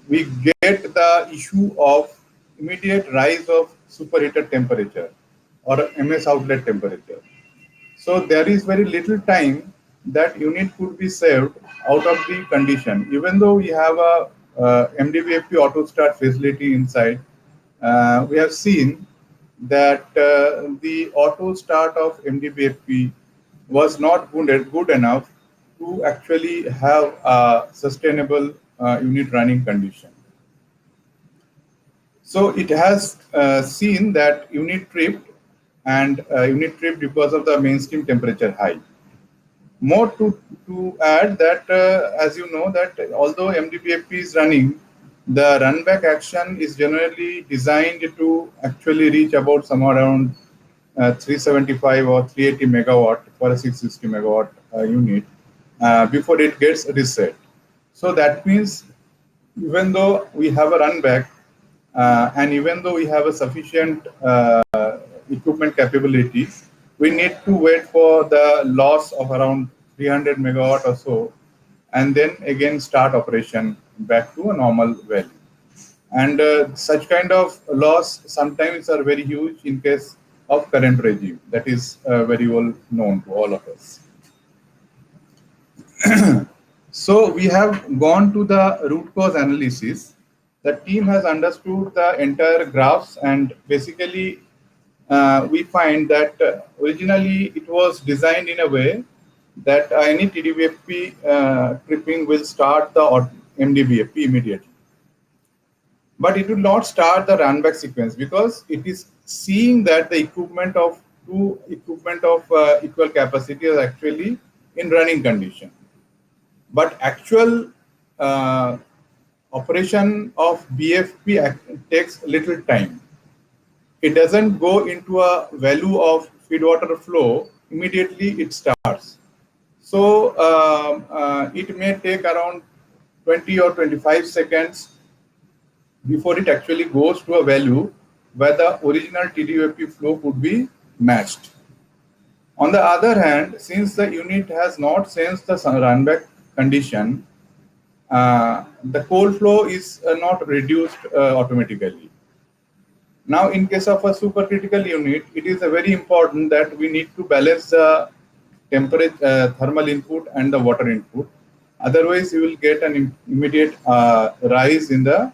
we get the issue of immediate rise of superheated temperature or MS outlet temperature. So there is very little time that unit could be saved out of the condition. Even though we have a MDBFP auto start facility inside, we have seen that the auto start of MDBFP was not good enough to actually have a sustainable unit running condition. So it has seen that unit tripped and unit tripped because of the mainstream temperature high. More to add that as you know that although MDBFP is running, the runback action is generally designed to actually reach about somewhere around 375 or 380 megawatt for a 660 megawatt unit before it gets reset. So that means even though we have a runback and even though we have a sufficient equipment capabilities, we need to wait for the loss of around 300 megawatt or so, and then again start operation back to a normal value. And such kind of loss sometimes are very huge in case of current regime. That is very well known to all of us. So we have gone to the root cause analysis. The team has understood the entire graphs, and basically we find that originally it was designed in a way that any TDBFP tripping will start the MDBFP immediately. But it will not start the runback sequence because it is seeing that the equipment of equal capacity is actually in running condition. But actual operation of BFP takes little time. It doesn't go into a value of feed water flow immediately it starts. So it may take around 20 or 25 seconds before it actually goes to a value where the original TDBFP flow could be matched. On the other hand, since the unit has not sensed the runback condition, the cold flow is not reduced automatically. Now, in case of a supercritical unit, it is very important that we need to balance the temperature, thermal input and the water input. Otherwise, you will get an immediate rise in the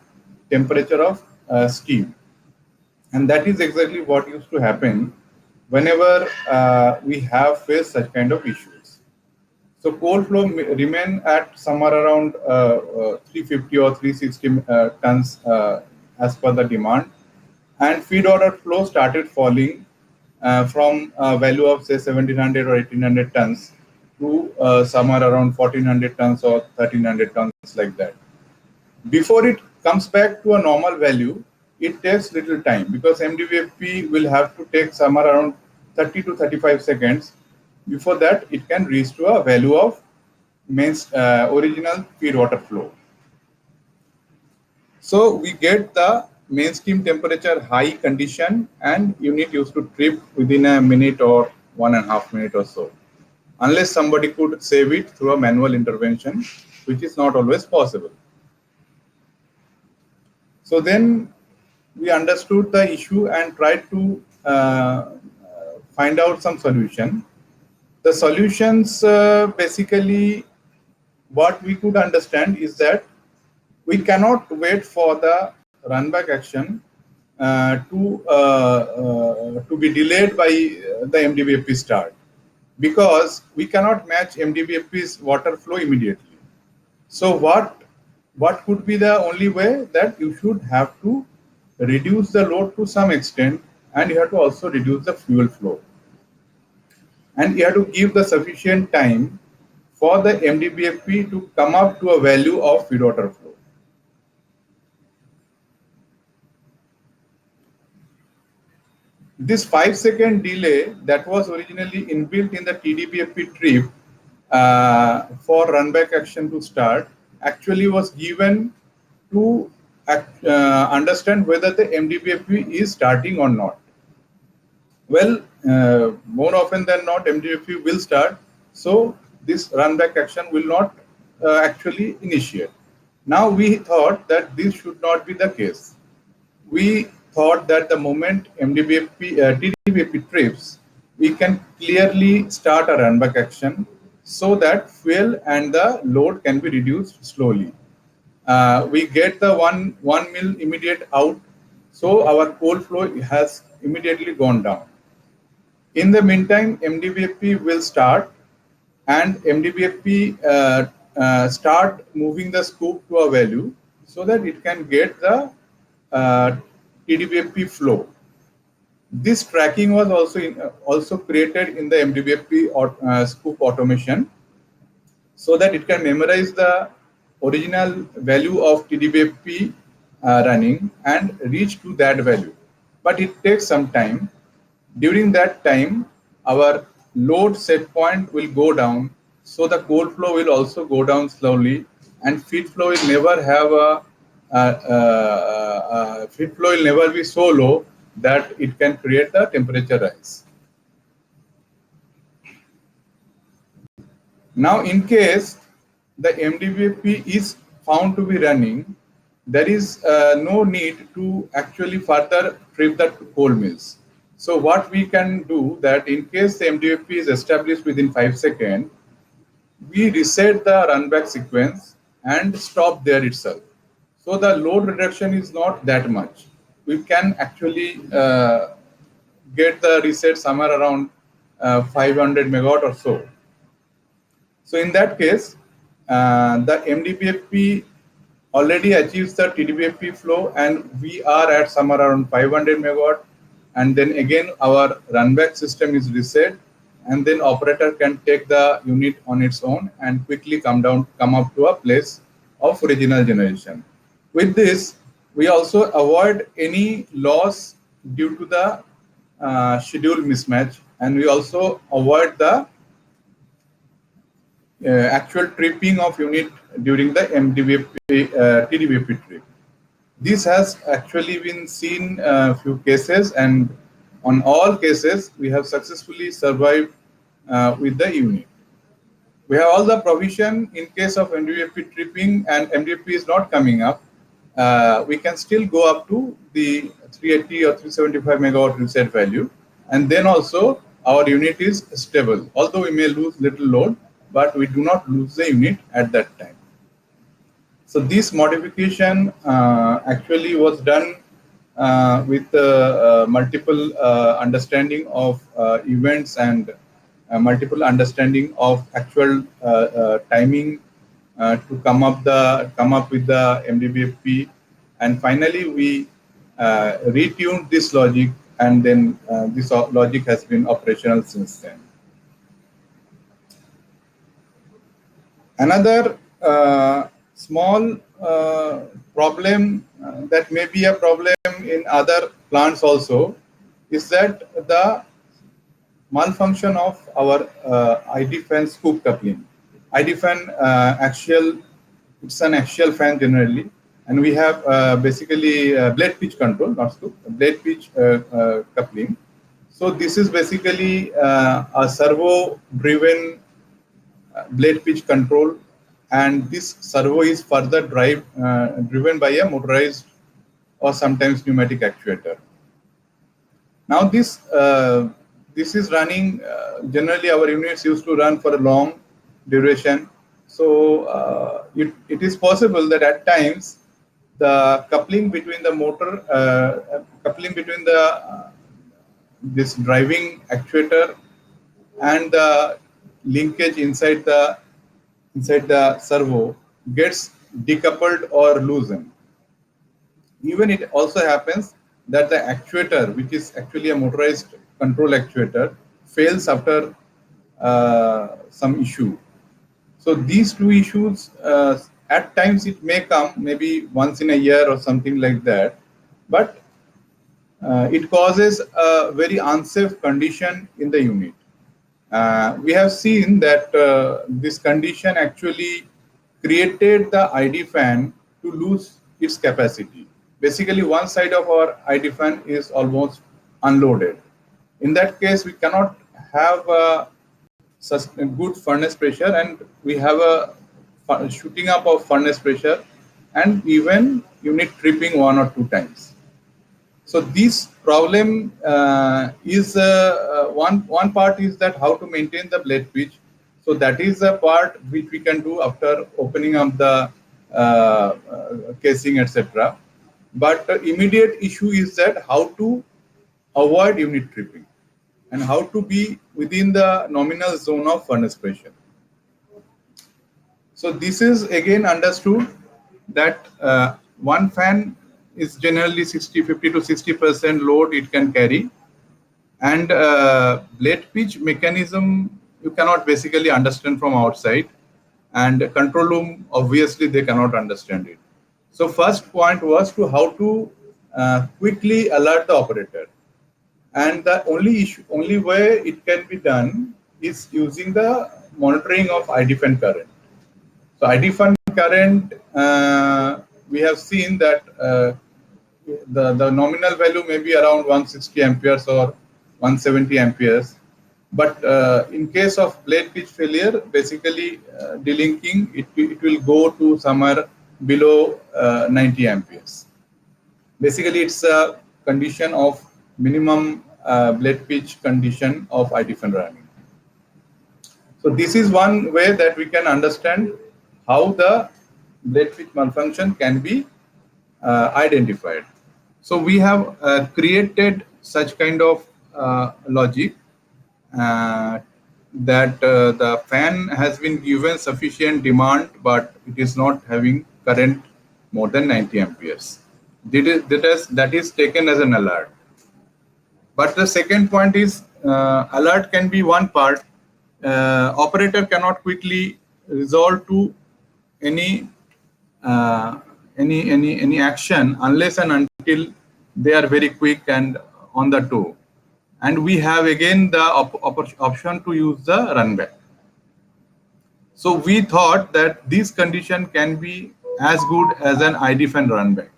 temperature of steam. And that is exactly what used to happen whenever we have faced such kind of issues. So cold flow remain at somewhere around 350 or 360 tons as per the demand, and feed water flow started falling from a value of say 1700 or 1800 tons to somewhere around 1400 tons or 1300 tons, like that. Before it comes back to a normal value, it takes little time, because MDVFP will have to take somewhere around 30 to 35 seconds. Before that, it can reach to a value of original feed water flow. So we get the main stream temperature high condition, and unit used to trip within a minute or 1.5 minutes or so, unless somebody could save it through a manual intervention, which is not always possible. So then we understood the issue and tried to find out some solution. The solutions basically, what we could understand is that we cannot wait for the run back action to be delayed by the MDVFP start, because we cannot match MDVFP's water flow immediately. So what could be the only way? That you should have to reduce the load to some extent, and you have to also reduce the fuel flow, and you have to give the sufficient time for the MDVFP to come up to a value of feed water flow. This 5-second delay that was originally inbuilt in the TDBFP trip for run back action to start actually was given to understand whether the MDVFP is starting or not. Well, more often than not, MDVFP will start, so this run back action will not actually initiate. Now we thought that this should not be the case. We thought that the moment TDBFP trips, we can clearly start a run back action so that fuel and the load can be reduced slowly. We get the 1 mil immediate out, so our coal flow has immediately gone down. In the meantime, MDVFP will start, and MDVFP start moving the scoop to a value so that it can get the TDBFP flow. This tracking was also created in the MDVFP scoop automation, so that it can memorize the original value of TDBFP running and reach to that value. But it takes some time. During that time, our load set point will go down, so the coal flow will also go down slowly, and feed flow will never have feed flow will never be so low that it can create the temperature rise. Now, in case the MDVFP is found to be running, there is no need to actually further trip the coal mills. So what we can do, that in case the MDVFP is established within 5 seconds, we reset the run back sequence and stop there itself. So the load reduction is not that much. We can actually get the reset somewhere around 500 megawatt or so. So in that case, the MDVFP already achieves the TDBFP flow, and we are at somewhere around 500 megawatt. And then again, our run back system is reset, and then operator can take the unit on its own and quickly come up to a place of original generation. With this, we also avoid any loss due to the schedule mismatch, and we also avoid the actual tripping of unit during the TDBFP trip. This has actually been seen a few cases, and on all cases, we have successfully survived with the unit. We have all the provision in case of MDVFP tripping and MDVFP is not coming up. We can still go up to the 380 or 375 megawatt reset value, and then also our unit is stable. Although we may lose little load, but we do not lose the unit at that time. So this modification actually was done with multiple understanding of events and multiple understanding of actual timing to come up with the MDVFP, and finally we retuned this logic and then this logic has been operational since then. Another small problem that may be a problem in other plants also is that the malfunction of our ID fan scoop coupling. ID fan axial, it's an axial fan generally, and we have basically blade pitch control, not scoop, blade pitch coupling. So this is basically a servo-driven blade pitch control, and this servo is further driven by a motorized or sometimes pneumatic actuator. Now this is running, generally our units used to run for a long duration. So it is possible that at times the coupling between the motor, coupling between the this driving actuator and the linkage inside the servo gets decoupled or loosened. Even it also happens that the actuator, which is actually a motorized control actuator, fails after some issue. So these two issues, at times it may come maybe once in a year or something like that, but it causes a very unsafe condition in the unit. We have seen that this condition actually created the ID fan to lose its capacity. Basically, one side of our ID fan is almost unloaded. In that case, we cannot have such a good furnace pressure, and we have a shooting up of furnace pressure and even unit tripping 1 or 2 times. So this problem is one part is that how to maintain the blade pitch. So that is a part which we can do after opening up the casing, etc. But the immediate issue is that how to avoid unit tripping and how to be within the nominal zone of furnace pressure. So this is again understood that one fan is generally 50 to 60% load it can carry, and blade pitch mechanism you cannot basically understand from outside, and control room obviously they cannot understand it. So first point was to how to quickly alert the operator, and the only way it can be done is using the monitoring of ID fan current. So ID fan current, we have seen that the nominal value may be around 160 amperes or 170 amperes. But in case of blade pitch failure, basically delinking, it will go to somewhere below 90 amperes. Basically, it's a condition of minimum blade pitch condition of ID fan running. So this is one way that we can understand how the blade pitch malfunction can be identified. So we have created such kind of logic that the fan has been given sufficient demand, but it is not having current more than 90 amperes. That is taken as an alert. But the second point is alert can be one part. Operator cannot quickly resolve to any action unless and until they are very quick and on the toe. And we have again the option to use the run back. So we thought that this condition can be as good as an ID fan run back.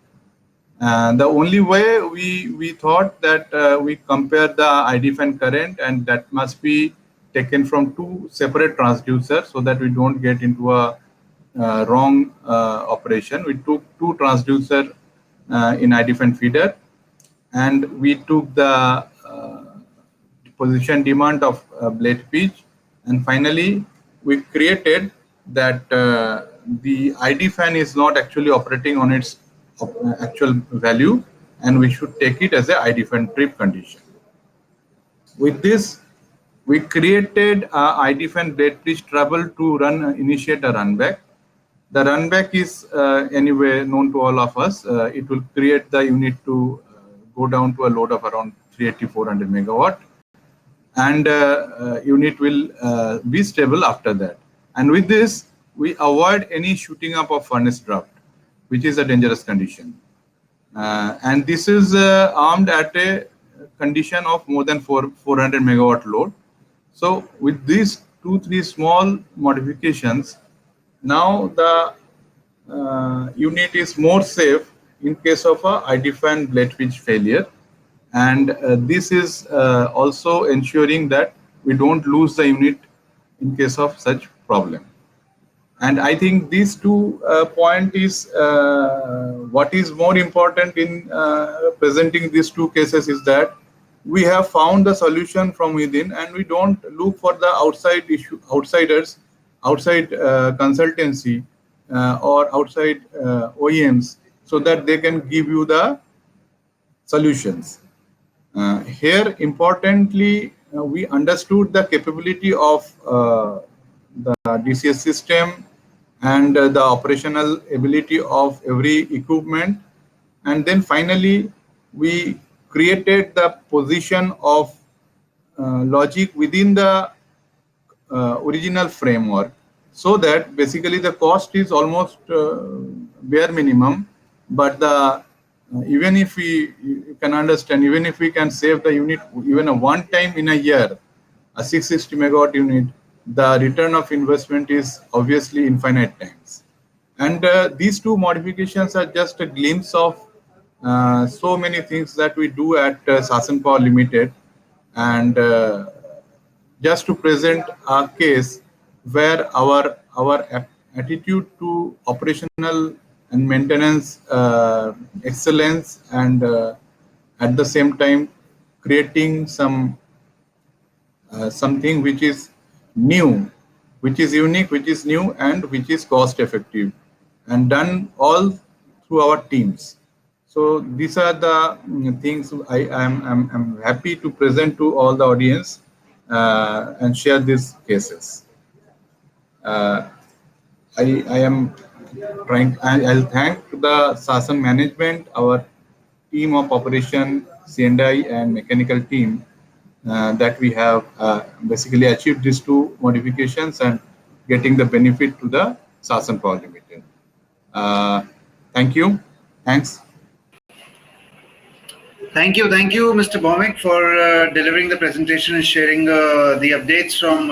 The only way we thought that we compare the ID fan current, and that must be taken from 2 separate transducers so that we don't get into a wrong operation. We took 2 transducer in ID fan feeder, and we took the position demand of blade pitch, and finally we created that the ID fan is not actually operating on its actual value, and we should take it as a ID fan trip condition. With this, we created ID fan blade pitch trouble to initiate a run back. The run back is anyway known to all of us. It will create the unit to go down to a load of around 380-400 megawatt, and unit will be stable after that. And with this, we avoid any shooting up of furnace draft, which is a dangerous condition. And this is armed at a condition of more than 400 megawatt load. So with these 2-3 small modifications, now the unit is more safe in case of a ID fan blade pitch failure. And this is also ensuring that we don't lose the unit in case of such problem. And I think these two point is what is more important in presenting these two cases is that we have found the solution from within, and we don't look for the outsiders, outside consultancy or outside OEMs, so that they can give you the solutions. Here, importantly, we understood the capability of the DCS system and the operational ability of every equipment. And then finally, we created the position of logic within the original framework, so that basically the cost is almost bare minimum, but the even if you can understand, even if we can save the unit even a one time in a year, a 660 megawatt unit, the return of investment is obviously infinite times. And these two modifications are just a glimpse of so many things that we do at Sasan Power Limited. And just to present a case where our attitude to operational and maintenance excellence, and at the same time creating something which is new, which is unique, which is new, and which is cost effective, and done all through our teams. So these are the things I am happy to present to all the audience and share these cases. I am trying. I'll thank the Sasan management, our team of operation, C&I and mechanical team, that we have basically achieved these two modifications and getting the benefit to the Sasan Power Limited. Thank you. Thanks. Thank you, Mr. Bhowmick, for delivering the presentation and sharing the updates from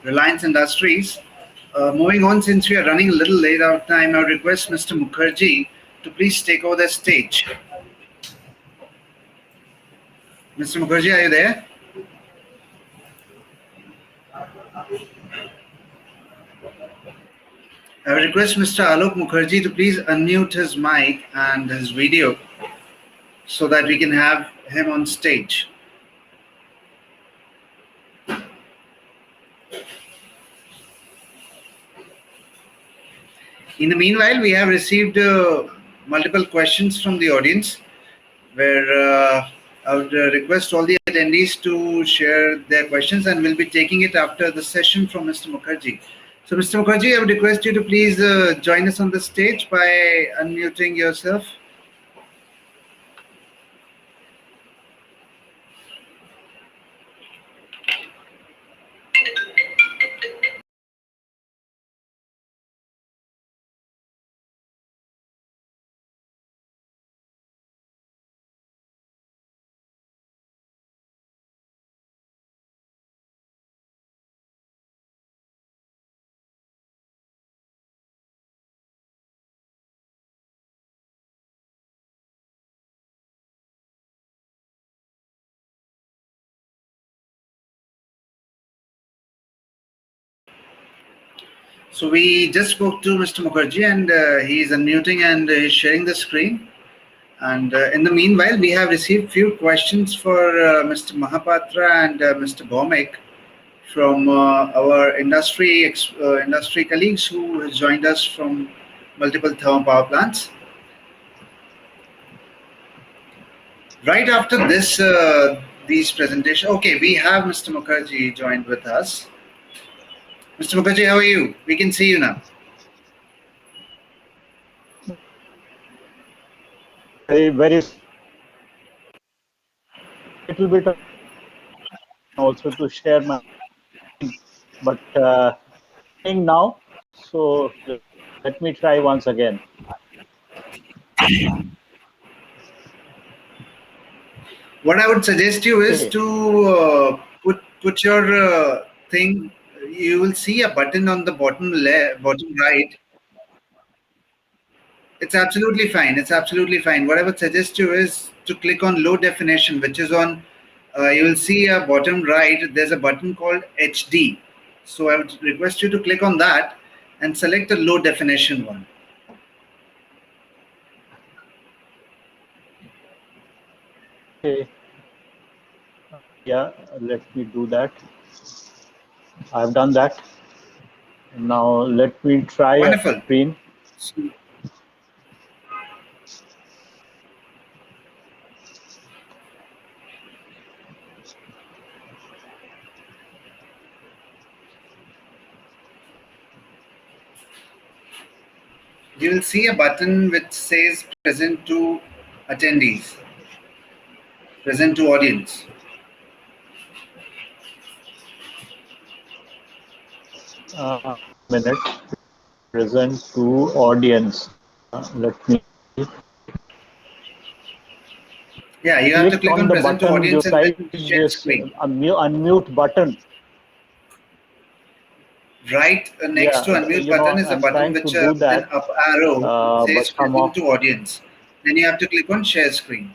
Reliance Industries. Moving on, since we are running a little late out of time, I would request Mr. Mukherjee to please take over the stage. Mr. Mukherjee, are you there? I would request Mr. Alok Mukherjee to please unmute his mic and his video so that we can have him on stage. In the meanwhile, we have received multiple questions from the audience, where I would request all the attendees to share their questions, and we'll be taking it after the session from Mr. Mukherjee. So, Mr. Mukherjee, I would request you to please join us on the stage by unmuting yourself. So we just spoke to Mr. Mukherjee, and he's unmuting and he's sharing the screen. And in the meanwhile, we have received few questions for Mr. Mahapatra and Mr. Bhowmick from our industry colleagues who has joined us from multiple thermal power plants. Right after this, these presentations. Okay, we have Mr. Mukherjee joined with us. Mr. Mukherjee, how are you? We can see you now. Very little bit of also to share my, but now, so let me try once again. What I would suggest you is Okay. to put your thing. You will see a button on the bottom right. It's absolutely fine. It's absolutely fine. What I would suggest you is to click on low definition, which is on. You will see a bottom right. There's a button called HD. So I would request you to click on that and select the low definition one. Okay. Yeah, let me do that. I've done that. Now let me try a Wonderful. screen. So, you will see a button which says present to attendees, present to audience. Minute. Present to audience. Let me Yeah, you have to click click on on the present to button audience and beside then share this screen. unmute button. Right next to Yeah, unmute button is a I'm button trying to which do with an that, up arrow but says some present of, to audience. Then you have to click on share screen.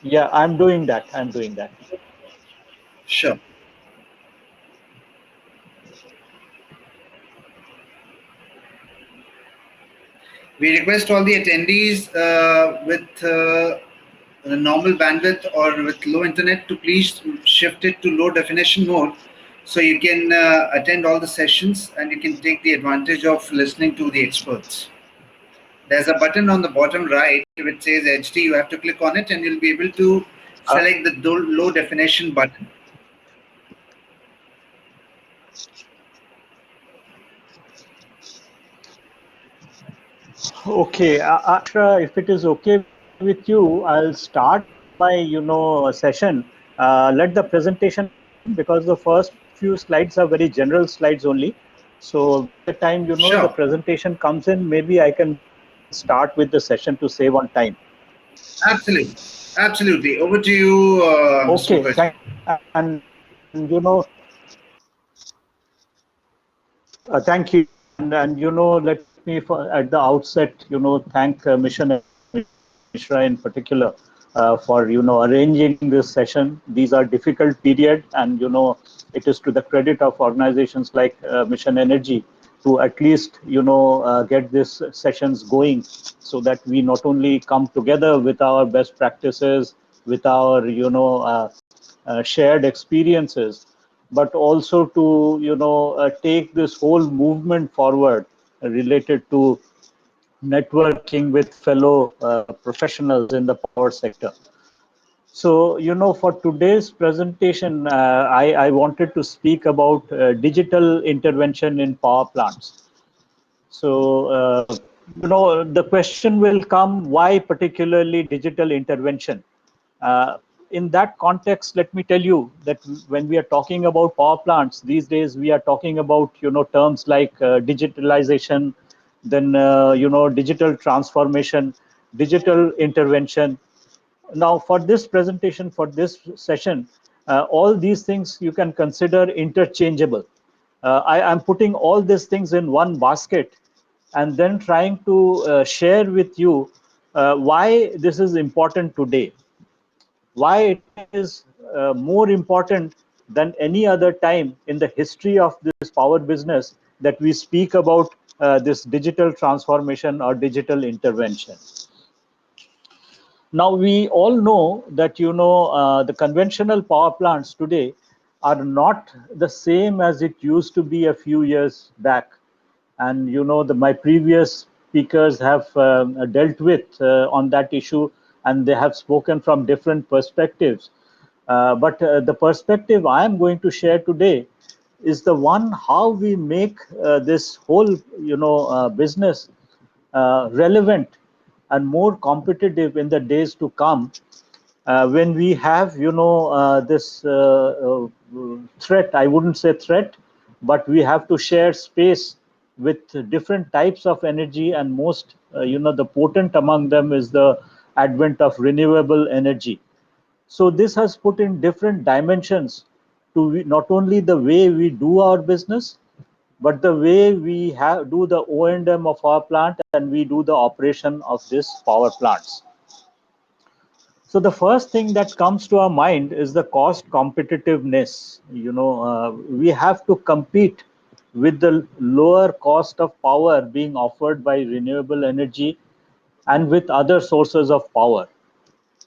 yeah, I'm doing that. I'm doing that. Sure. We request all the attendees with a normal bandwidth or with low internet to please shift it to low definition mode so you can attend all the sessions and you can take the advantage of listening to the experts. There's a button on the bottom right which says HD. You have to click on it and you'll be able to Uh, select the low definition button. Okay, Asha, if it is okay with you, I'll start my, session. Let the presentation, because the first few slides are very general slides only. So by the time, the Sure. presentation comes in, maybe I can start with the session to save on time. Absolutely. Absolutely. Over to you, Mr. Okay, Mukherjee. and thank you. And let me at the outset, thank Mission Mishra in particular for arranging this session. These are difficult period, and it is to the credit of organizations like Mission Energy to at least get these sessions going, so that we not only come together with our best practices, with our shared experiences, but also to take this whole movement forward related to networking with fellow professionals in the power sector. So, for today's presentation, I wanted to speak about digital intervention in power plants. So, the question will come, why particularly digital intervention? Uh, in that context, let me tell you that when we are talking about power plants these days, we are talking about terms like digitalization, then digital transformation, digital intervention. Now, for this presentation, for this session, all these things you can consider interchangeable. I am putting all these things in one basket and then trying to share with you why this is important today, why it is more important than any other time in the history of this power business that we speak about this digital transformation or digital intervention. Now, we all know that the conventional power plants today are not the same as it used to be a few years back, and my previous speakers have dealt with on that issue, and they have spoken from different perspectives. But the perspective I am going to share today is the one how we make this whole business relevant and more competitive in the days to come, when we have, this threat. I wouldn't say threat, but we have to share space with different types of energy, and most, the potent among them is the advent of renewable energy. So this has put in different dimensions to not only the way we do our business, but the way we do the O&M of our plant, and we do the operation of these power plants. So the first thing that comes to our mind is the cost competitiveness. We have to compete with the lower cost of power being offered by renewable energy and with other sources of power.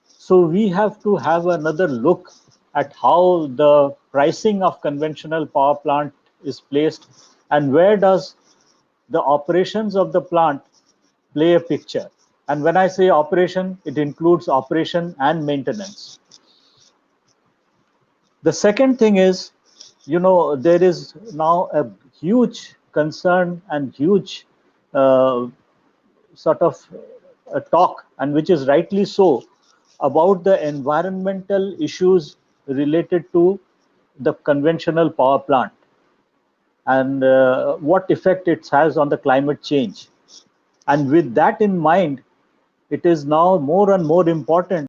So we have to have another look at how the pricing of conventional power plant is placed, and where does the operations of the plant play a picture. And when I say operation, it includes operation and maintenance. The second thing is, there is now a huge concern and huge uh, sort of a talk, and which is rightly so, about the environmental issues related to the conventional power plant, and what effect it has on the climate change. And with that in mind, it is now more and more important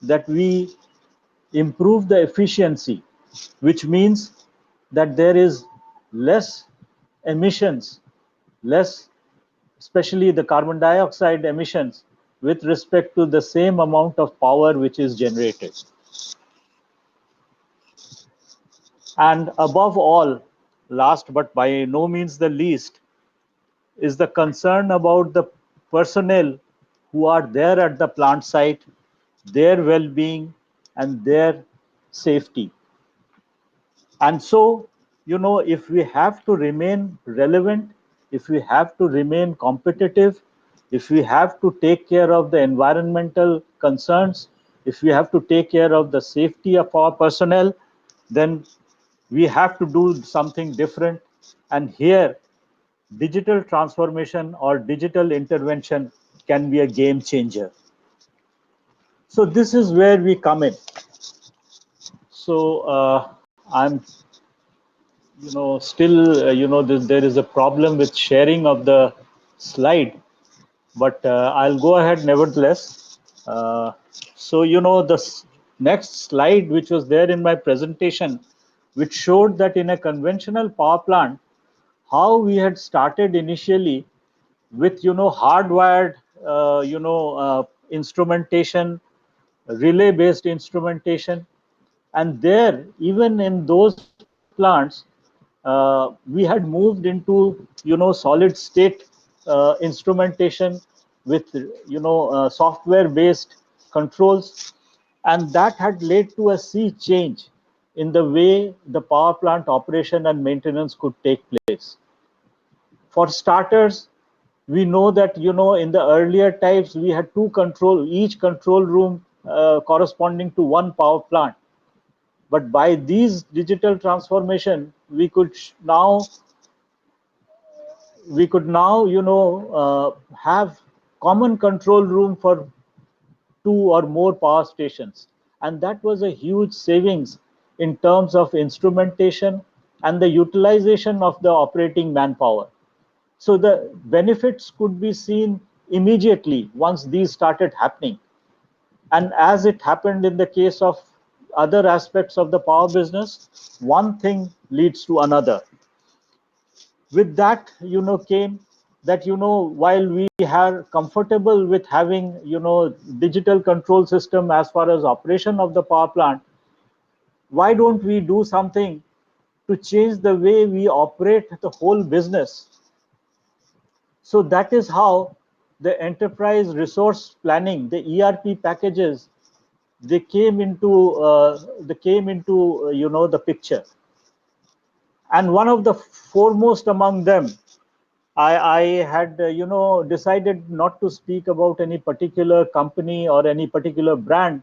that we improve the efficiency, which means that there is less emissions, less, especially the carbon dioxide emissions, with respect to the same amount of power which is generated. And above all, last but by no means the least, is the concern about the personnel who are there at the plant site, their well-being and their safety. And so, if we have to remain relevant, if we have to remain competitive, if we have to take care of the environmental concerns, if we have to take care of the safety of our personnel, then we have to do something different. And here, digital transformation or digital intervention can be a game changer. So this is where we come in. So I'm, still, there is a problem with sharing of the slide, but I'll go ahead nevertheless. So, the next slide, which was there in my presentation, which showed that in a conventional power plant, how we had started initially with, hardwired, instrumentation, relay based instrumentation. And there, even in those plants, we had moved into, solid state instrumentation with, software based controls. And that had led to a sea change in the way the power plant operation and maintenance could take place. For starters, we know that, in the earlier types, we had each control room corresponding to one power plant. But by these digital transformation, we could now have common control room for two or more power stations. And that was a huge savings in terms of instrumentation and the utilization of the operating manpower. So the benefits could be seen immediately once these started happening. And as it happened in the case of other aspects of the power business, one thing leads to another. With that, came that, while we are comfortable with having, digital control system as far as operation of the power plant, why don't we do something to change the way we operate the whole business? So that is how the enterprise resource planning, the ERP packages, they came into the picture. And one of the foremost among them, I had decided not to speak about any particular company or any particular brand,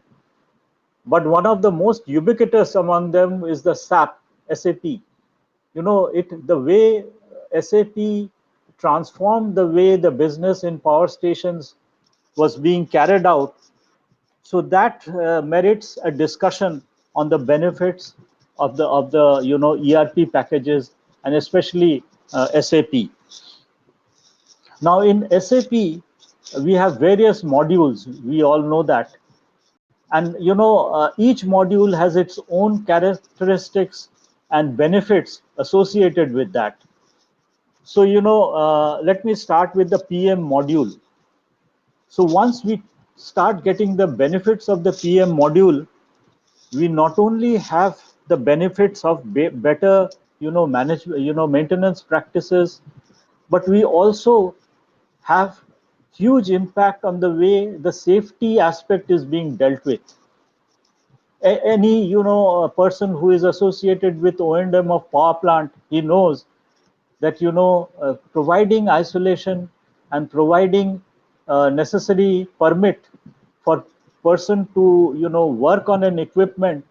but one of the most ubiquitous among them is the SAP. The way SAP transformed the way the business in power stations was being carried out. So that merits a discussion on the benefits of the ERP packages, and especially SAP. Now in SAP, we have various modules. We all know that, and each module has its own characteristics and benefits associated with that. So let me start with the PM module. So once we start getting the benefits of the PM module, we not only have the benefits of better maintenance practices, but we also have huge impact on the way the safety aspect is being dealt with. Any a person who is associated with O&M of power plant, he knows that providing isolation and providing necessary permit for person to work on an equipment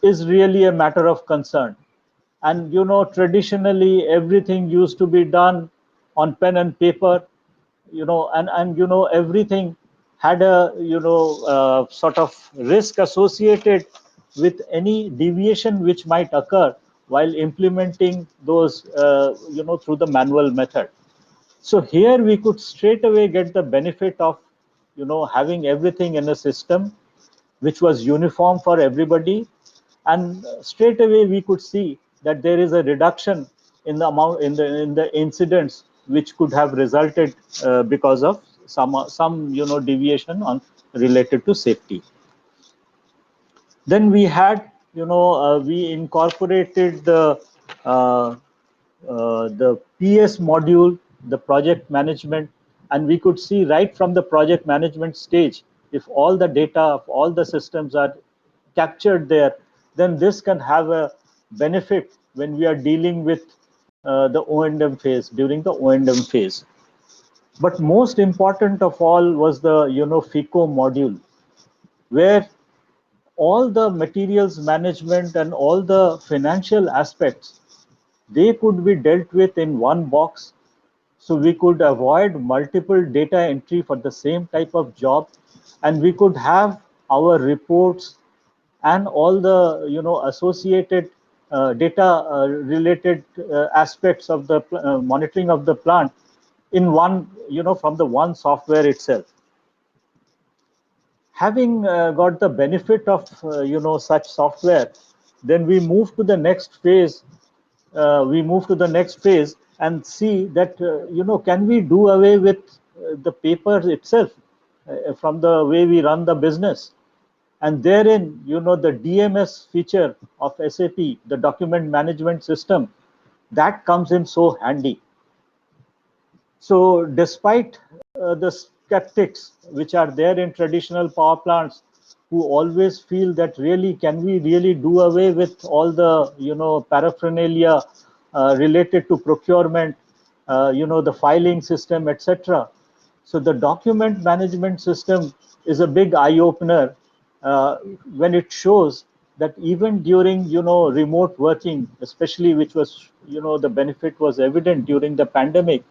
is really a matter of concern. And traditionally everything used to be done on pen and paper, and everything had a sort of risk associated with any deviation which might occur while implementing those through the manual method. So here we could straight away get the benefit of having everything in a system which was uniform for everybody, and straight away we could see that there is a reduction in the amount in the incidents which could have resulted because of some deviation on related to safety. Then we had we incorporated uh, the PS module, the project management, and we could see right from the project management stage, if all the data of all the systems are captured there, then this can have a benefit when we are dealing with the O&M phase, during the O&M phase. But most important of all was the FICO module, where all the materials management and all the financial aspects, they could be dealt with in one box. So we could avoid multiple data entry for the same type of job, and we could have our reports and all the associated data related aspects of the monitoring of the plant in one, from the one software itself. Having got the benefit of such software, then we move to the next phase. And see that can we do away with the paper itself from the way we run the business. And therein the DMS feature of SAP, the document management system, that comes in so handy. So despite the skeptics which are there in traditional power plants, who always feel that really can we really do away with all the paraphernalia related to procurement, the filing system, etc. So the document management system is a big eye opener when it shows that even during remote working, especially, which was the benefit was evident during the pandemic,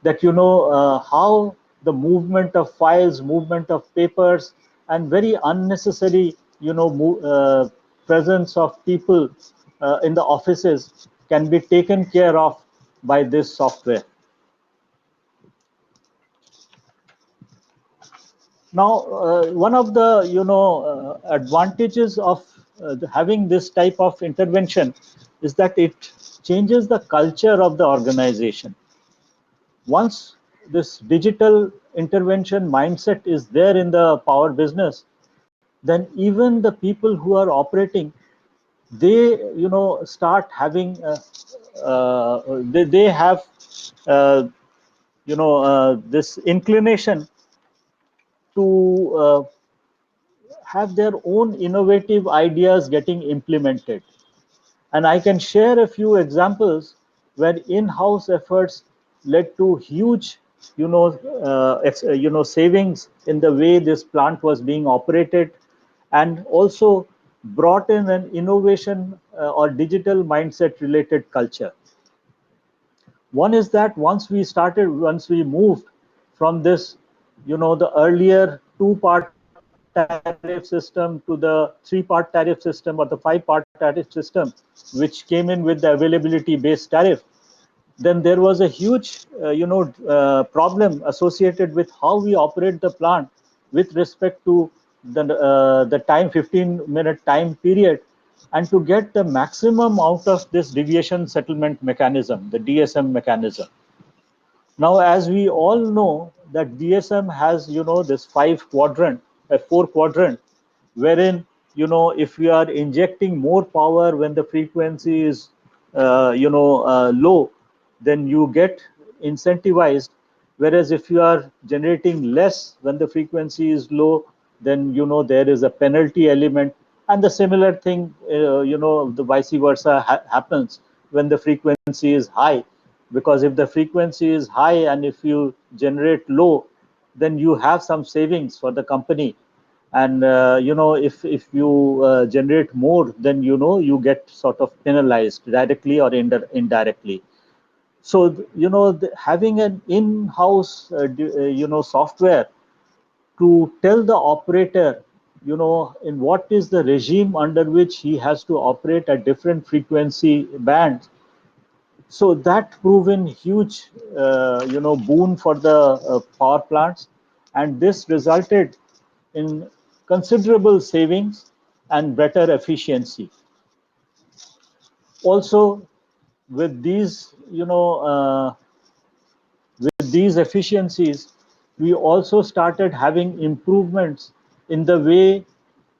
that how the movement of files, movement of papers, and very unnecessary presence of people in the offices can be taken care of by this software. Now, one of the advantages of having this type of intervention is that it changes the culture of the organization. Once this digital intervention mindset is there in the power business, then even the people who are operating, they start having they have uh, this inclination to have their own innovative ideas getting implemented. And I can share a few examples where in-house efforts led to huge, savings in the way this plant was being operated, and also brought in an innovation or digital mindset related culture. One is that once we moved from this the earlier two-part tariff system to the three-part tariff system or the five-part tariff system, which came in with the availability-based tariff, then there was a huge, problem associated with how we operate the plant with respect to the time 15-minute time period, and to get the maximum out of this deviation settlement mechanism, the DSM mechanism. Now, as we all know, that DSM has, this four quadrant, wherein, if we are injecting more power when the frequency is, low, then you get incentivized. Whereas if you are generating less when the frequency is low, then, there is a penalty element. And the similar thing, the vice versa happens when the frequency is high, because if the frequency is high and if you generate low, then you have some savings for the company. And if you generate more, then you get sort of penalized directly or indirectly. So having an in-house software to tell the operator in what is the regime under which he has to operate at different frequency bands, so that proven huge boon for the power plants, and this resulted in considerable savings and better efficiency. Also, with these with these efficiencies, we also started having improvements in the way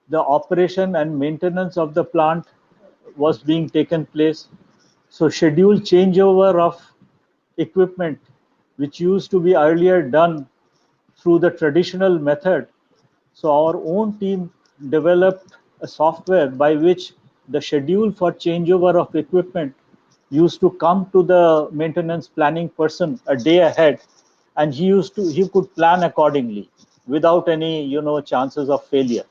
the operation and maintenance of the plant was being taken place. So scheduled changeover of equipment, which used to be earlier done through the traditional method. So our own team developed a software by which the schedule for changeover of equipment used to come to the maintenance planning person a day ahead, and he could plan accordingly without any chances of failure.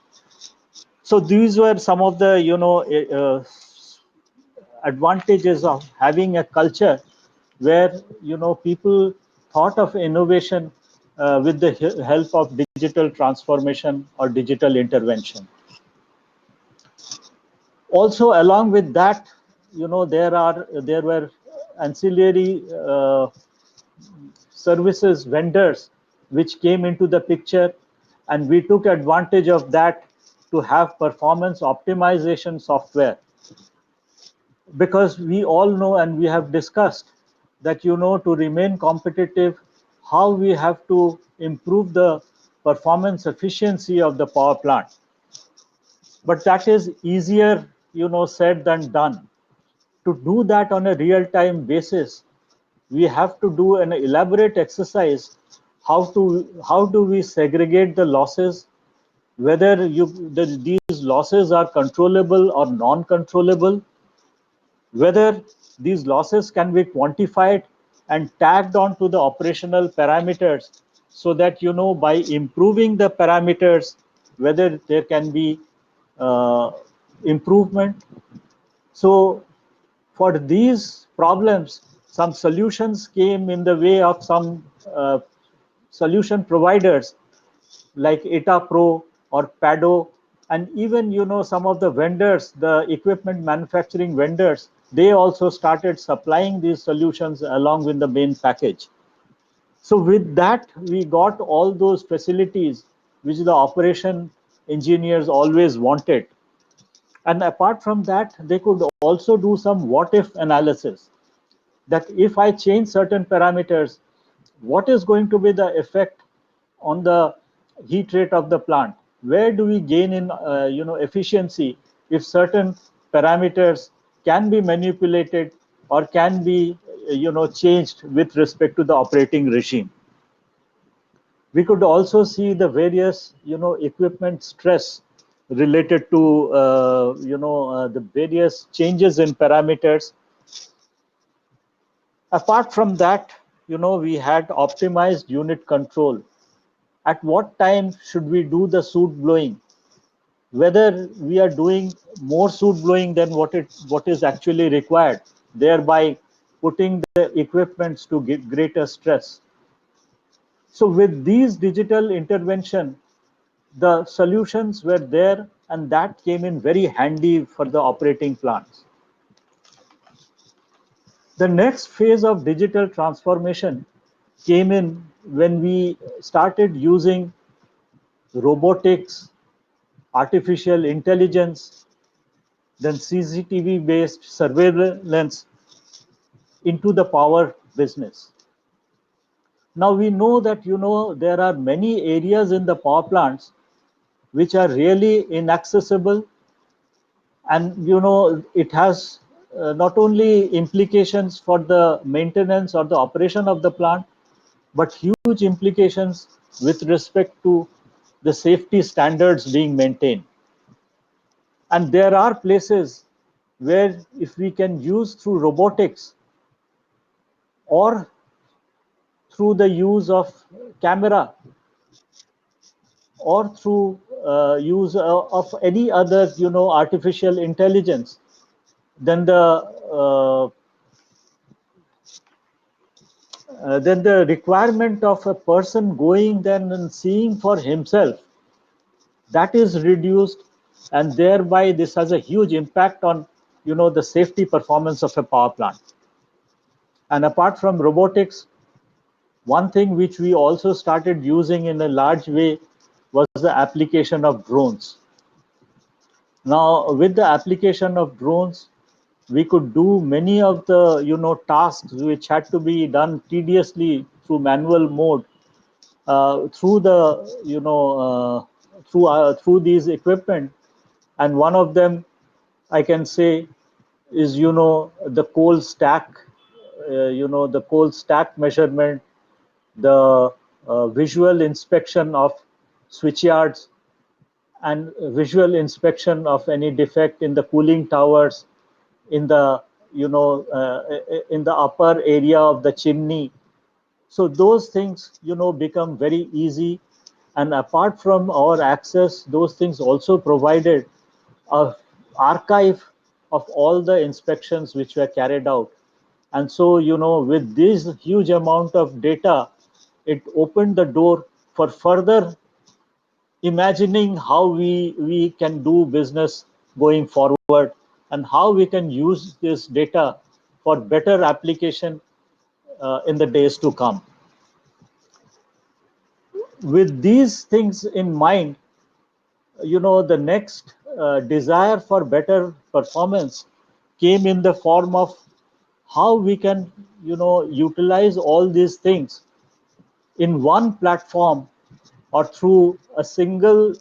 So these were some of the advantages of having a culture where people thought of innovation with the help of digital transformation or digital intervention. Also, along with that, there were ancillary services vendors which came into the picture, and we took advantage of that to have performance optimization software, because we all know and we have discussed that to remain competitive, how we have to improve the performance efficiency of the power plant. But that is easier said than done. To do that on a real time basis, we have to do an elaborate exercise. How do we segregate the losses, whether these losses are controllable or non controllable, whether these losses can be quantified and tagged on to the operational parameters, so that by improving the parameters, whether there can be improvement. So for these problems, some solutions came in the way of some solution providers like ETA Pro or PADO, and even some of the vendors, the equipment manufacturing vendors, they also started supplying these solutions along with the main package. So with that, we got all those facilities which the operation engineers always wanted. And apart from that, they could also do some what if analysis, that if I change certain parameters, what is going to be the effect on the heat rate of the plant? Where do we gain in efficiency if certain parameters can be manipulated or can be changed with respect to the operating regime? We could also see the various equipment stress related to the various changes in parameters. Apart from that, we had optimized unit control. At what time should we do the soot blowing? Whether we are doing more soot blowing than what is actually required, thereby putting the equipments to greater stress. So with these digital intervention, the solutions were there, and that came in very handy for the operating plants. The next phase of digital transformation came in when we started using robotics, artificial intelligence, then CCTV based surveillance into the power business. Now we know that there are many areas in the power plants which are really inaccessible, and it has not only implications for the maintenance or the operation of the plant, but huge implications with respect to the safety standards being maintained. And there are places where if we can use through robotics or through the use of camera or through use of any other artificial intelligence, then the requirement of a person going then and seeing for himself, that is reduced, and thereby this has a huge impact on the safety performance of a power plant. And apart from robotics, one thing which we also started using in a large way was the application of drones. Now, with the application of drones, we could do many of the tasks which had to be done tediously through manual mode through the through these equipment. And one of them, I can say, is the coal stack, the coal stack measurement, the visual inspection of switchyards, and visual inspection of any defect in the cooling towers, in the in the upper area of the chimney. So those things become very easy, and apart from our access, those things also provided a archive of all the inspections which were carried out. And so with this huge amount of data, it opened the door for further imagining how we can do business going forward, and how we can use this data for better application in the days to come. With these things in mind, the next desire for better performance came in the form of how we can utilize all these things in one platform, or through a single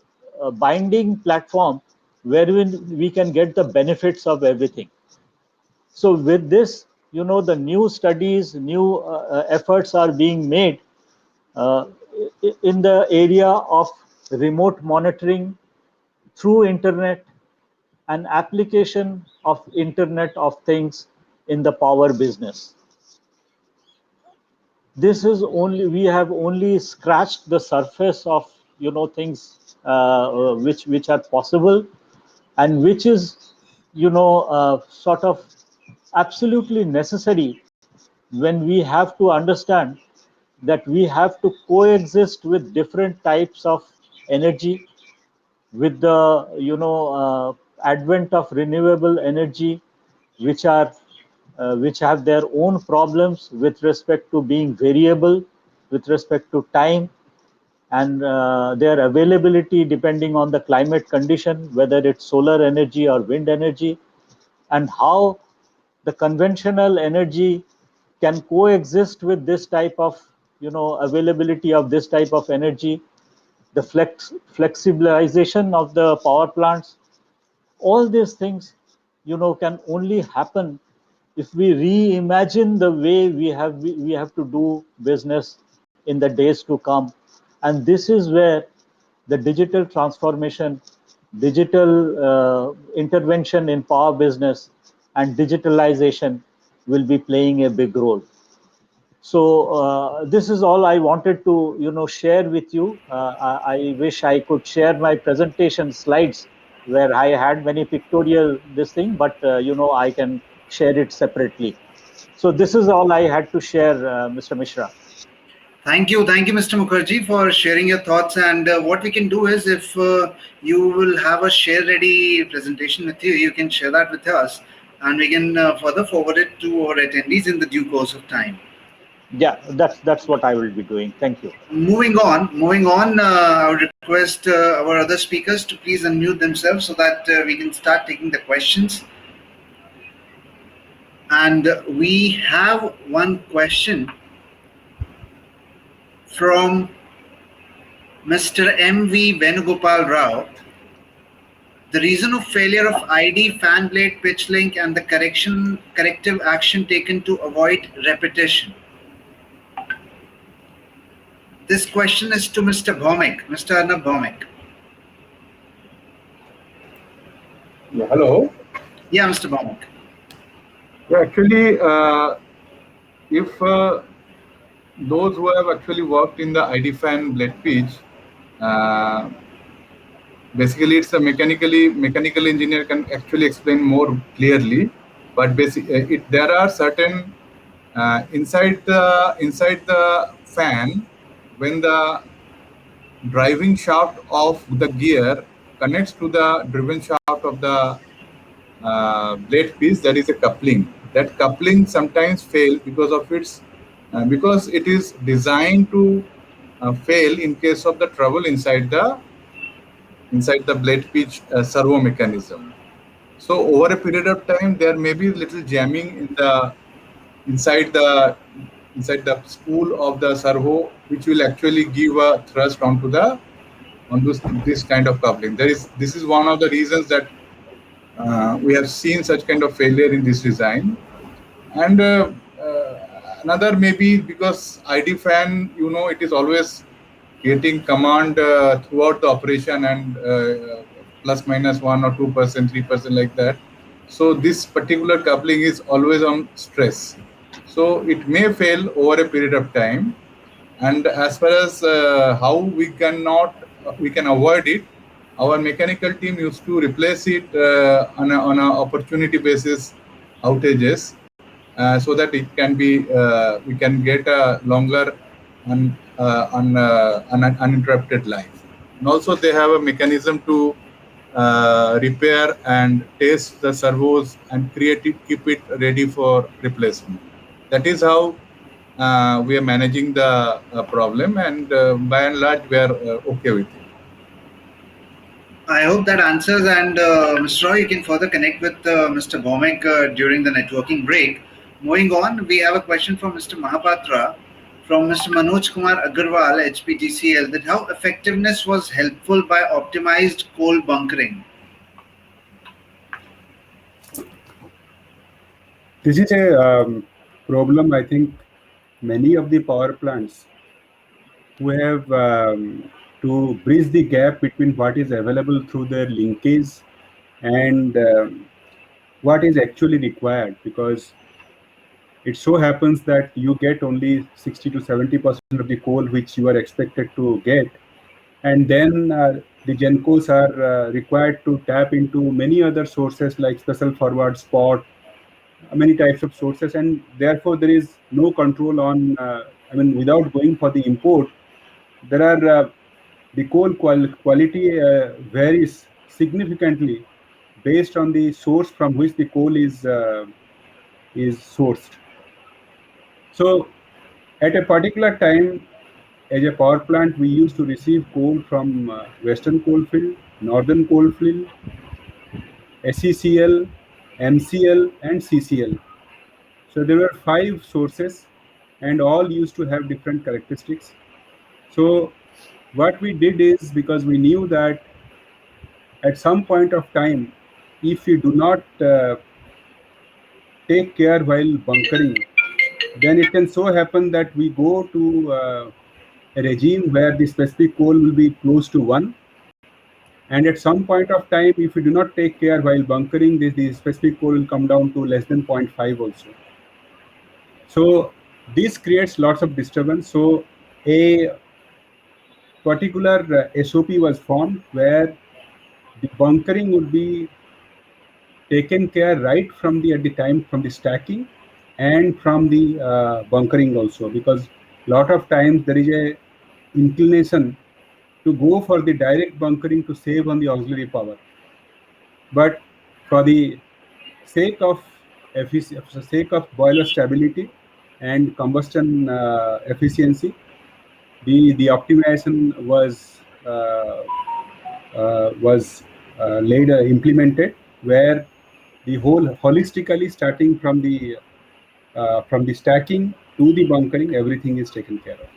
binding platform wherein we can get the benefits of everything. So with this, the new studies, new efforts are being made uh, in the area of remote monitoring through internet and application of internet of things in the power business. This is only, we have only scratched the surface of things which are possible, and which is sort of absolutely necessary when we have to understand that we have to coexist with different types of energy, with the advent of renewable energy, which are which have their own problems with respect to being variable, with respect to time, and their availability depending on the climate condition, whether it's solar energy or wind energy, and how the conventional energy can coexist with this type of availability of this type of energy, the flexibilization of the power plants. All these things can only happen if we reimagine the way we have to do business in the days to come. And this is where the digital transformation, digital intervention in power business, and digitalization will be playing a big role. So this is all I wanted to share with you. I wish I could share my presentation slides where I had many pictorial this thing, but I can share it separately. So this is all I had to share, Mr. Mishra. Thank you, Mr. Mukherjee, for sharing your thoughts. And what we can do is, if you will have a share-ready presentation with you, you can share that with us, and we can further forward it to our attendees in the due course of time. Yeah, that's what I will be doing. Thank you. Moving on. I would request our other speakers to please unmute themselves so that we can start taking the questions. And we have one question from Mr. M.V. Venugopal Rao. The reason of failure of ID, fan blade, pitch link, and the corrective action taken to avoid repetition. This question is to Mr. Bhaumik, Mr. Arnab Bhaumik. Yeah, hello. Yeah, Mr. Bhaumik. Yeah, actually, if those who have actually worked in the ID fan blade pitch, basically it's a mechanical engineer can actually explain more clearly. But basically, there are certain inside the fan, when the driving shaft of the gear connects to the driven shaft of the blade piece, there is a coupling. That coupling sometimes fails because of its because it is designed to fail in case of the trouble inside the blade pitch servo mechanism. So over a period of time, there may be little jamming in the inside the spool of the servo, which will actually give a thrust onto this kind of coupling. This is one of the reasons that we have seen such kind of failure in this design. And another maybe because ID fan, it is always getting command throughout the operation and plus minus 1 or 2%, 3% like that. So this particular coupling is always on stress. So it may fail over a period of time. And as far as how we can avoid it, our mechanical team used to replace it on a opportunity basis outages, so that it can be we can get a longer uninterrupted life. And also they have a mechanism to repair and test the servos and keep it ready for replacement. That is how we are managing the problem, and by and large we are okay with it. I hope that answers. And Mr. Roy, you can further connect with Mr. Bhaumik during the networking break. Moving on, we have a question from Mr. Mahapatra from Mr. Manoj Kumar Agarwal, HPGCL, that how effectiveness was helpful by optimized coal bunkering. This is a problem, I think, many of the power plants who have to bridge the gap between what is available through their linkage and what is actually required, because it so happens that you get only 60 to 70% of the coal which you are expected to get, and then the GENCOs are required to tap into many other sources like special forward, spot, many types of sources, and therefore there is no control on without going for the import, there are the coal quality varies significantly based on the source from which the coal is sourced. So at a particular time, as a power plant, we used to receive coal from Western Coalfield, Northern Coalfield, SECL, MCL, and CCL. So there were 5 sources, and all used to have different characteristics. So what we did is, because we knew that at some point of time, if we do not take care while bunkering, then it can so happen that we go to a regime where the specific coal will be close to 1. And at some point of time, if we do not take care while bunkering, the specific coal will come down to less than 0.5 also. So this creates lots of disturbance. So a particular SOP was formed where the bunkering would be taken care right from the stacking and from the bunkering also, because lot of times there is a inclination to go for the direct bunkering to save on the auxiliary power. But for the sake of boiler stability and combustion efficiency, the optimization was implemented, where the whole holistically, starting from the stacking to the bunkering, everything is taken care of.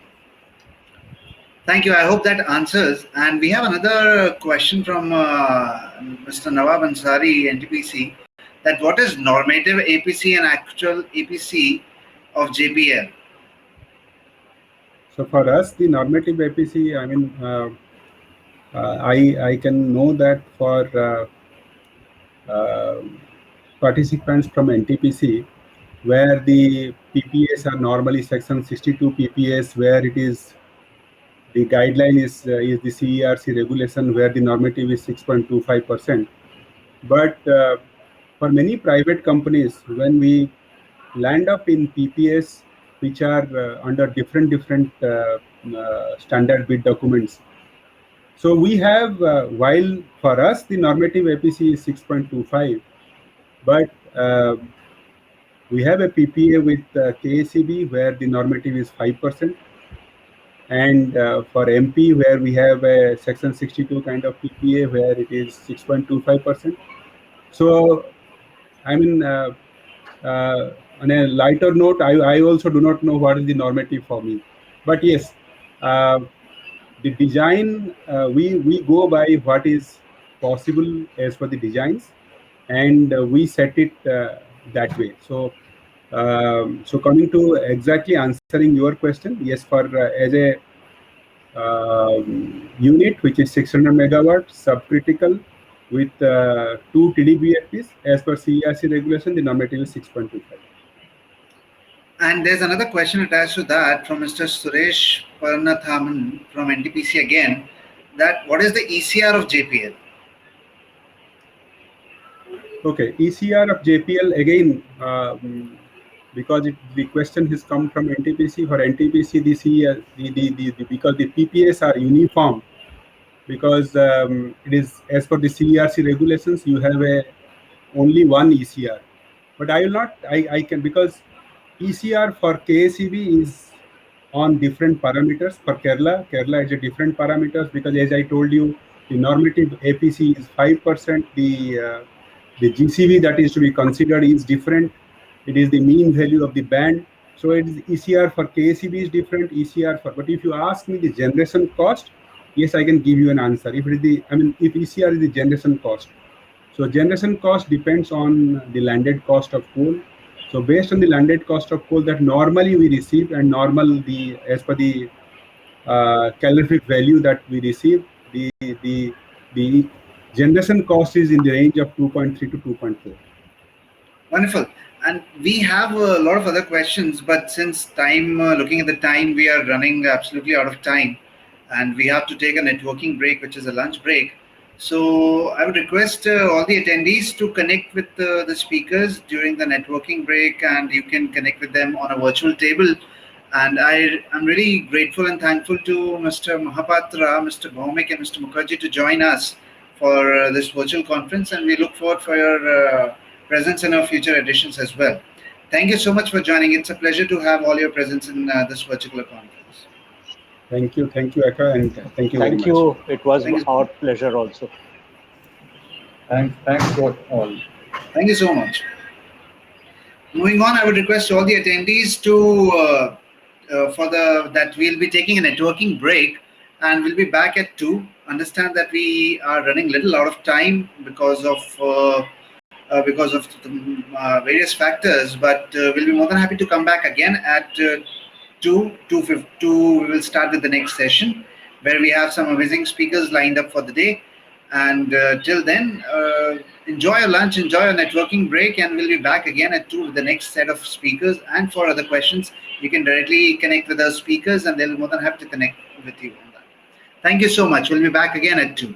Thank you. I hope that answers. And we have another question from Mr. Nawab Ansari, NTPC, that what is normative APC and actual APC of JPL? So for us, the normative APC, I mean, I can know that for participants from NTPC, where the PPAs are normally section 62 PPAs, where it is the guideline is the CERC regulation, where the normative is 6.25%. But for many private companies, when we land up in PPAs which are under different standard bid documents, so we have, while for us the normative APC is 6.25, but we have a PPA with KSEB where the normative is 5%. And for MP, where we have a section 62 kind of PPA where it is 6.25%. So, I mean, on a lighter note, I also do not know what is the normative for me. But yes, the design, we go by what is possible as per the designs, and we set it that way. So, so coming to exactly answering your question, yes, for as a unit which is 600 megawatt subcritical with 2 TDBFPs, as per CERC regulation, the normative is 6.25. And there's another question attached to that from Mr. Suresh Parnathaman from NTPC again, that what is the ECR of JPL? Okay, ECR of JPL again, because the question has come from NTPC. For NTPC, because the PPAs are uniform, because it is as per the CERC regulations, you have only one ECR. But I will not, I can, because ECR for KSEB is on different parameters. For Kerala is a different parameters, because as I told you, the normative APC is 5%. The GCV that is to be considered is different. It is the mean value of the band. So it is ECR for KSEB is different, ECR for, but if you ask me the generation cost, yes, I can give you an answer. If it is the, I mean, if ECR is the generation cost. So generation cost depends on the landed cost of coal. So based on the landed cost of coal that normally we receive, and as per the calorific value that we receive, the generation cost is in the range of 2.3 to 2.4. Wonderful. And we have a lot of other questions, but since time, looking at the time, we are running absolutely out of time, and we have to take a networking break, which is a lunch break. So I would request all the attendees to connect with the speakers during the networking break, and you can connect with them on a virtual table. And I'm really grateful and thankful to Mr. Mahapatra, Mr. Bhaumik, and Mr. Mukherjee to join us for this virtual conference, and we look forward for your presence in our future editions as well. Thank you so much for joining. It's a pleasure to have all your presence in this virtual conference. Thank you, Eka, and thank you very much. Thank you. It was our pleasure also. Thanks to all. Thank you so much. Moving on, I would request all the attendees to that we'll be taking a networking break, and we'll be back at 2. Understand that we are running a little out of time because of various factors, but we'll be more than happy to come back again at 2:52. We will start with the next session, where we have some amazing speakers lined up for the day. And till then, enjoy your lunch, enjoy your networking break, and we'll be back again at 2 with the next set of speakers. And for other questions, you can directly connect with our speakers, and they'll be more than happy to connect with you on that. Thank you so much. We'll be back again at 2.